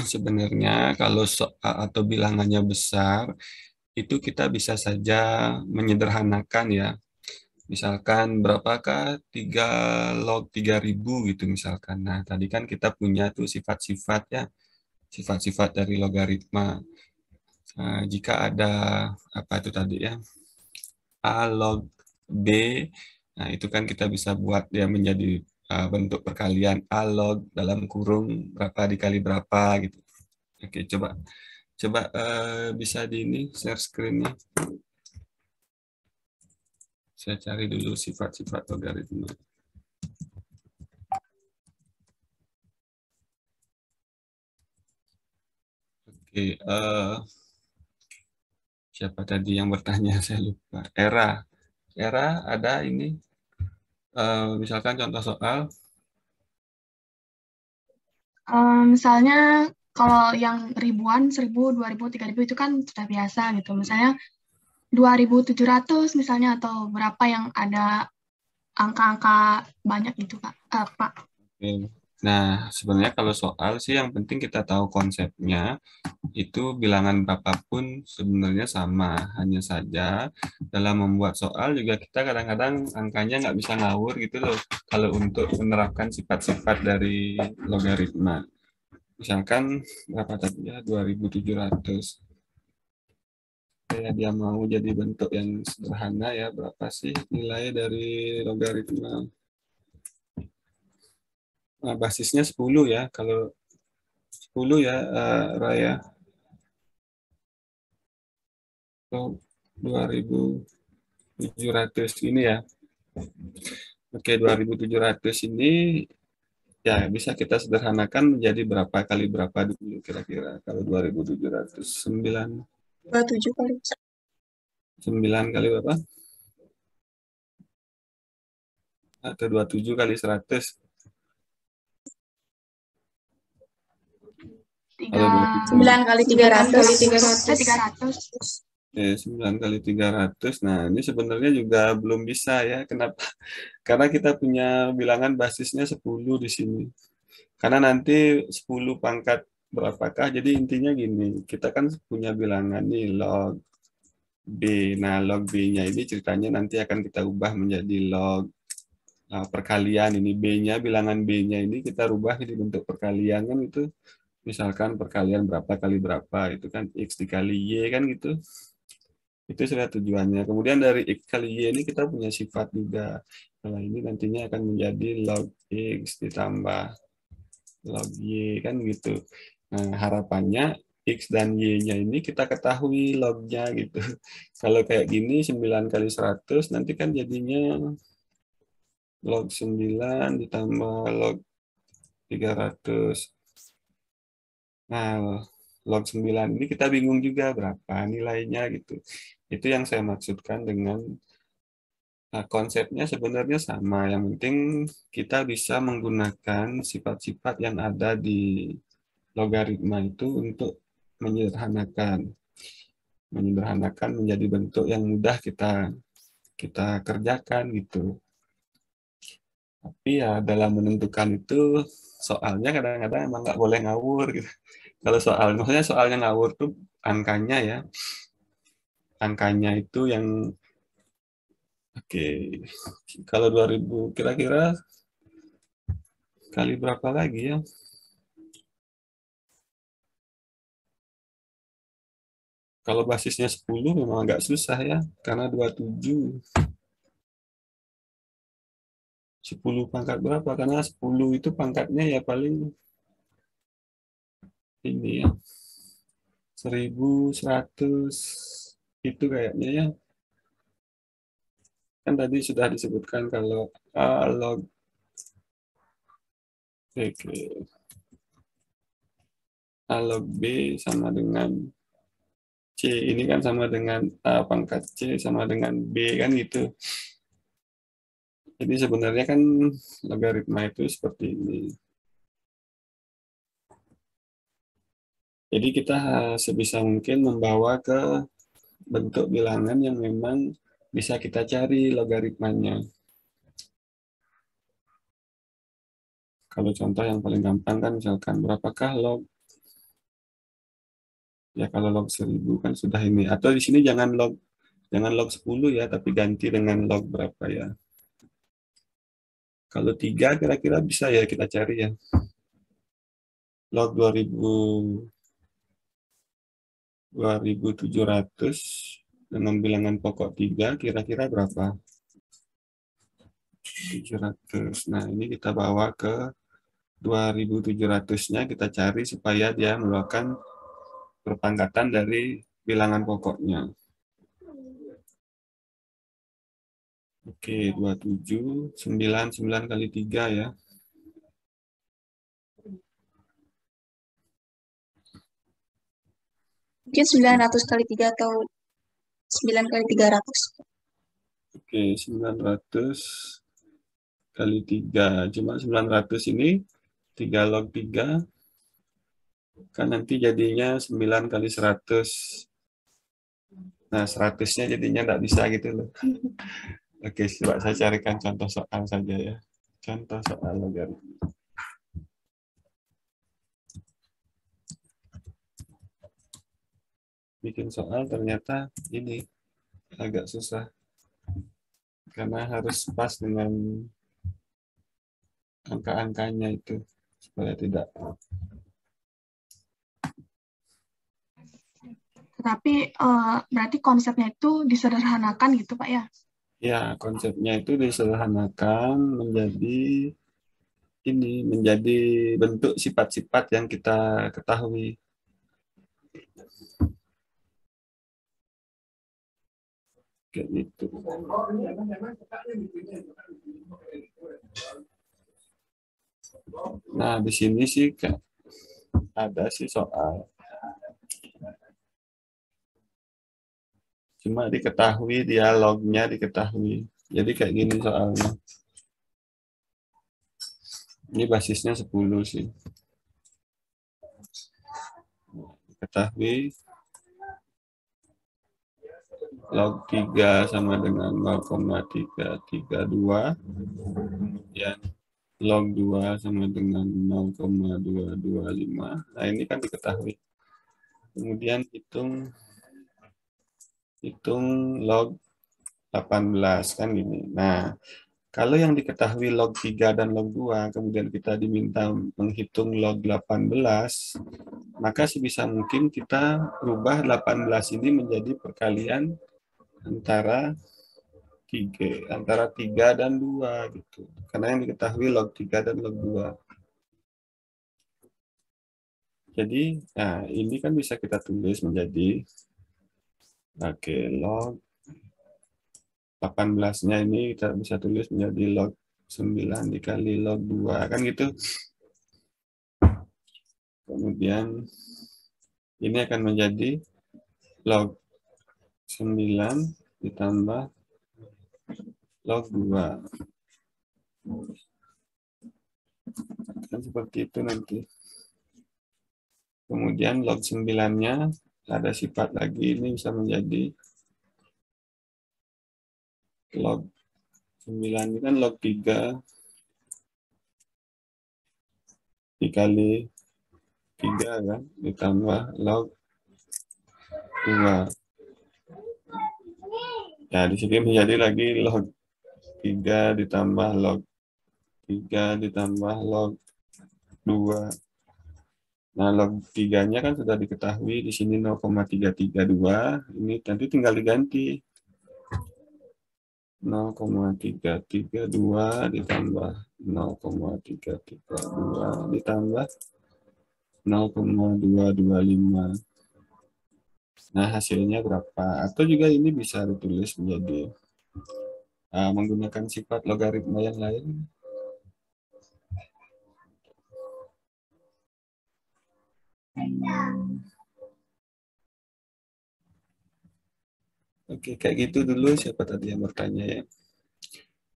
Sebenarnya kalau soal atau bilangannya besar, itu kita bisa saja menyederhanakan ya. Misalkan berapakah 3 log 3000 gitu misalkan. Nah, tadi kan kita punya tuh sifat-sifat ya, sifat-sifat dari logaritma. Nah, jika ada apa itu tadi ya, A log B, nah itu kan kita bisa buat dia menjadi bentuk perkalian A log dalam kurung berapa dikali berapa gitu. Oke, coba bisa di ini share screen-nya. Saya cari dulu sifat-sifat logaritma. Oke, siapa tadi yang bertanya? Saya lupa. Era ada ini. Misalkan contoh soal. Misalnya kalau yang ribuan, 1000, 2000, 3000 itu kan sudah biasa gitu. Misalnya 2700 misalnya atau berapa yang ada angka-angka banyak gitu, Pak. Pak. Oke. Nah, sebenarnya kalau soal sih yang penting kita tahu konsepnya, itu bilangan berapapun sebenarnya sama. Hanya saja dalam membuat soal juga kita kadang-kadang angkanya nggak bisa ngawur gitu loh, kalau untuk menerapkan sifat-sifat dari logaritma. Misalkan berapa tadi ya, 2700. Kayak dia mau jadi bentuk yang sederhana ya, berapa sih nilai dari logaritma? Nah, basisnya 10 ya, kalau 10 ya, Raya. 2700 ini ya. Oke, 2700 ini ya bisa kita sederhanakan menjadi berapa kali berapa dulu kira-kira. Kalau 2700, 27 kali. 9 kali berapa? Atau 27 kali 100. 9 kali 300. 9 kali 300. Nah, ini sebenarnya juga belum bisa ya. Kenapa? Karena kita punya bilangan basisnya 10 di sini. Karena nanti 10 pangkat berapakah? Jadi intinya gini, kita kan punya bilangan nih log B. Nah, log B-nya ini ceritanya nanti akan kita ubah menjadi log perkalian. Ini B-nya, bilangan B-nya ini kita rubah jadi bentuk perkalian kan itu. Misalkan perkalian berapa kali berapa, itu kan X dikali Y kan gitu. Itu sudah tujuannya. Kemudian dari X kali Y ini kita punya sifat juga. Nah, ini nantinya akan menjadi log X ditambah log Y kan gitu. Nah, harapannya X dan Y-nya ini kita ketahui lognya gitu. Kalau kayak gini 9 kali 100 nanti kan jadinya log 9 ditambah log 300. Nah, log 9 ini kita bingung juga berapa nilainya gitu. Itu yang saya maksudkan dengan konsepnya sebenarnya sama. Yang penting kita bisa menggunakan sifat-sifat yang ada di logaritma itu untuk menyederhanakan menjadi bentuk yang mudah kita kerjakan gitu. Tapi ya dalam menentukan itu soalnya kadang-kadang emang nggak boleh ngawur gitu. Kalau maksudnya soalnya ngawur tuh angkanya ya. Angkanya itu yang, oke. Kalau 2000 kira-kira kali berapa lagi ya? Kalau basisnya 10 memang agak susah ya, karena 27. 10 pangkat berapa? Karena 10 itu pangkatnya ya paling ini ya, 1100 itu kayaknya ya. Kan tadi sudah disebutkan kalau A log, oke, A log B sama dengan C. Ini kan sama dengan A pangkat C sama dengan B kan gitu. Jadi sebenarnya kan logaritma itu seperti ini. Jadi kita sebisa mungkin membawa ke bentuk bilangan yang memang bisa kita cari logaritmanya. Kalau contoh yang paling gampang kan misalkan berapakah log? Ya kalau log 1000 kan sudah ini. Atau di sini jangan log 10 ya, tapi ganti dengan log berapa ya. Kalau 3 kira-kira bisa ya kita cari ya. Log 2700 dengan bilangan pokok 3 kira-kira berapa? 700. Nah, ini kita bawa ke 2700-nya kita cari supaya dia merupakan perpangkatan dari bilangan pokoknya. Oke, 27, 9 kali 3 ya. Mungkin 900 kali 3 atau 9 kali 300. Oke, 900 kali 3. Cuma 900 ini 3 log 3. Kan nanti jadinya 9 kali 100. Nah, 100-nya jadinya nggak bisa gitu loh. Oke, coba saya carikan contoh soal saja ya. Contoh soal logaritma. Bikin soal ternyata ini agak susah. Karena harus pas dengan angka-angkanya itu. Supaya tidak. Tapi berarti konsepnya itu disederhanakan gitu Pak ya? Ya, konsepnya itu disederhanakan menjadi bentuk sifat-sifat yang kita ketahui. Kayak gitu. Nah, di sini sih ada sih soal. Cuma diketahui dialognya diketahui. Jadi kayak gini soalnya. Ini basisnya 10 sih. Diketahui log 3 sama dengan 0,332. Kemudian log 2 sama dengan 0,225. Nah, ini kan diketahui. Kemudian hitung log 18 kan gini. Nah, kalau yang diketahui log 3 dan log 2, kemudian kita diminta menghitung log 18, maka sebisa mungkin kita rubah 18 ini menjadi perkalian antara 3 dan 2 gitu. Karena yang diketahui log 3 dan log 2. Jadi, nah ini kan bisa kita tulis menjadi log 18-nya ini kita bisa tulis menjadi log 9 dikali log 2 kan gitu. Kemudian ini akan menjadi log 9 ditambah log 2. Kan seperti itu nanti. Kemudian log 9-nya ada sifat lagi, ini bisa menjadi log 9 ini kan log 3 dikali 3 kan ditambah log 2. Ya, di sini menjadi lagi log 3 ditambah log 3 ditambah log 2. Nah, log 3-nya kan sudah diketahui di sini 0,332. Ini nanti tinggal diganti. 0,332 ditambah 0,332 ditambah 0,225. Nah, hasilnya berapa? Atau juga ini bisa ditulis menjadi menggunakan sifat logaritma yang lain. Oke, kayak gitu dulu. Siapa tadi yang bertanya ya?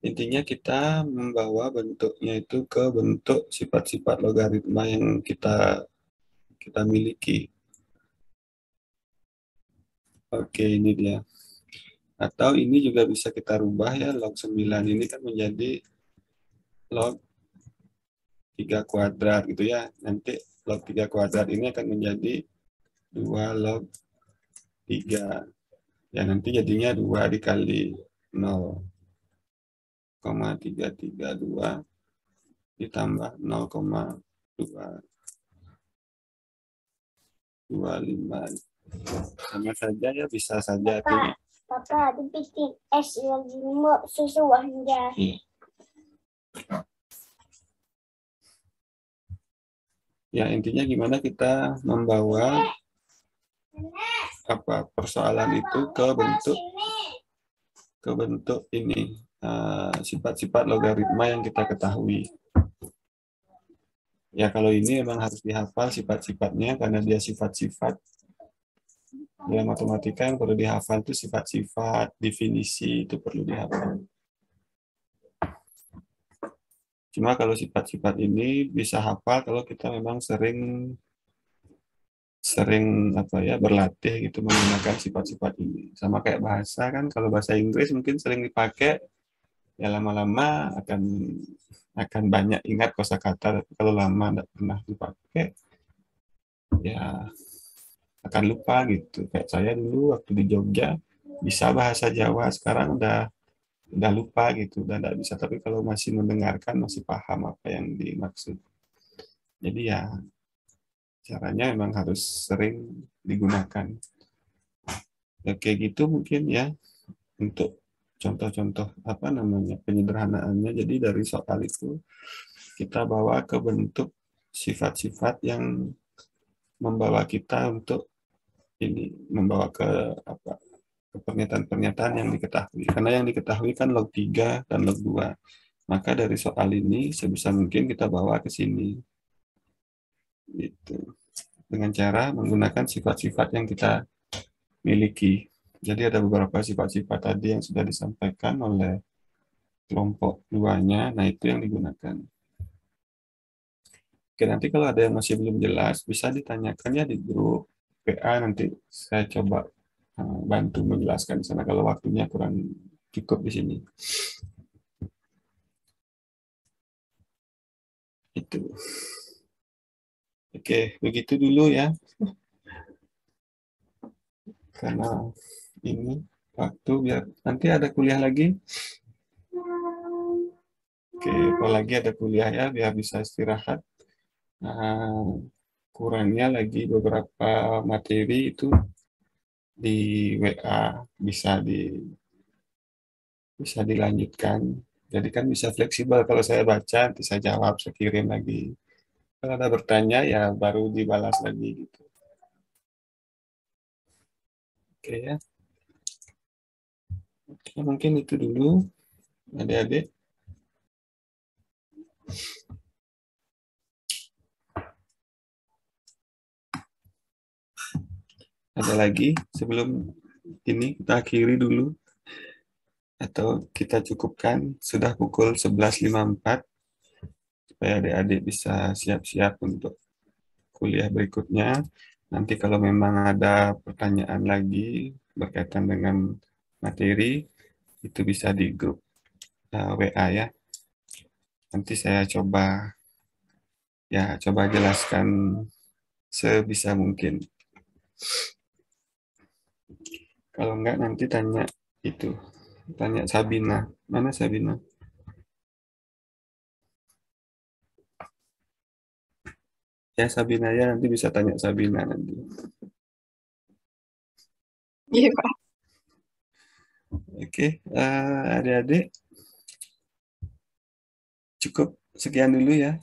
Intinya kita membawa bentuknya itu ke bentuk sifat-sifat logaritma yang kita miliki. Oke, ini dia. Atau ini juga bisa kita rubah ya, log 9 ini kan menjadi log 3 kuadrat gitu ya. Nanti log 3 kuadrat ini akan menjadi 2 log 3. Ya, nanti jadinya 2 dikali 0,332 ditambah 0,225. Sama saja ya, bisa saja. Papa, dibikin es lagi mau susu aja. Ya, intinya gimana kita membawa persoalan itu ke bentuk ini, sifat-sifat logaritma yang kita ketahui. Ya, kalau ini memang harus dihafal sifat-sifatnya karena dia sifat-sifat. Dalam matematika yang perlu dihafal itu sifat-sifat, definisi itu perlu dihafal. Cuma kalau sifat-sifat ini bisa hafal kalau kita memang sering berlatih gitu menggunakan sifat-sifat ini. Sama kayak bahasa kan, kalau bahasa Inggris mungkin sering dipakai, ya lama-lama akan banyak ingat kosakata. Kalau lama tidak pernah dipakai, ya akan lupa gitu. Kayak saya dulu waktu di Jogja bisa bahasa Jawa, sekarang udah lupa gitu, udah tidak bisa. Tapi kalau masih mendengarkan masih paham apa yang dimaksud. Jadi ya caranya memang harus sering digunakan. Ya, kayak gitu mungkin ya untuk contoh-contoh penyederhanaannya. Jadi dari soal itu kita bawa ke bentuk sifat-sifat yang membawa kita untuk membawa ke pernyataan-pernyataan yang diketahui. Karena yang diketahui kan log 3 dan log 2. Maka dari soal ini sebisa mungkin kita bawa ke sini. Gitu. Dengan cara menggunakan sifat-sifat yang kita miliki. Jadi ada beberapa sifat-sifat tadi yang sudah disampaikan oleh kelompok 2-nya, nah itu yang digunakan. Oke, nanti kalau ada yang masih belum jelas, bisa ditanyakannya di grup PA, nanti saya coba bantu menjelaskan di sana kalau waktunya kurang cukup di sini. Itu. Oke, begitu dulu ya. Karena ini waktu biar nanti ada kuliah lagi. Oke, apalagi ada kuliah ya biar bisa istirahat. Kurangnya lagi beberapa materi itu di WA bisa dilanjutkan. Jadi kan bisa fleksibel, kalau saya baca nanti saya jawab, saya kirim lagi. Kalau ada bertanya ya baru dibalas lagi gitu. Oke ya. Oke, mungkin itu dulu adik-adik. Ada lagi sebelum ini kita akhiri dulu atau kita cukupkan, sudah pukul 11.54 supaya adik-adik bisa siap-siap untuk kuliah berikutnya. Nanti kalau memang ada pertanyaan lagi berkaitan dengan materi, itu bisa di grup WA ya. Nanti saya coba jelaskan sebisa mungkin. Kalau enggak nanti tanya Sabina. Mana Sabina? Ya Sabina ya, nanti bisa tanya Sabina nanti. Iya, Pak. Oke, adik-adik, cukup sekian dulu ya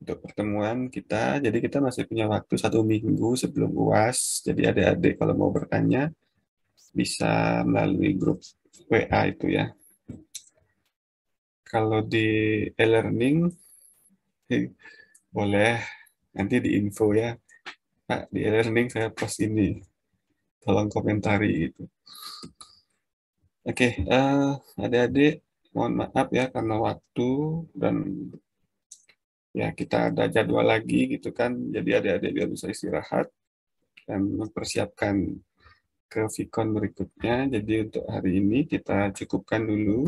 untuk pertemuan kita. Jadi kita masih punya waktu 1 minggu sebelum UAS. Jadi adik-adik kalau mau bertanya bisa melalui grup WA itu ya. Kalau di e-learning boleh nanti di info ya. Pak, di e-learning saya post ini. Tolong komentari itu. Oke, adik-adik mohon maaf ya karena waktu dan ya kita ada jadwal lagi gitu kan. Jadi adik-adik biar bisa istirahat dan mempersiapkan ke Vicon berikutnya. Jadi untuk hari ini kita cukupkan dulu.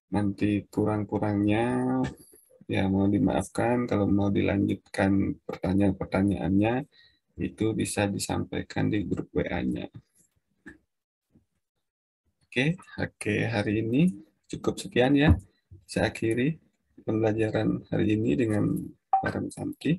Nanti kurang-kurangnya ya mau dimaafkan. Kalau mau dilanjutkan pertanyaan-pertanyaannya itu bisa disampaikan di grup WA-nya. Oke, hari ini cukup sekian ya. Saya akhiri pembelajaran hari ini dengan barang Santi.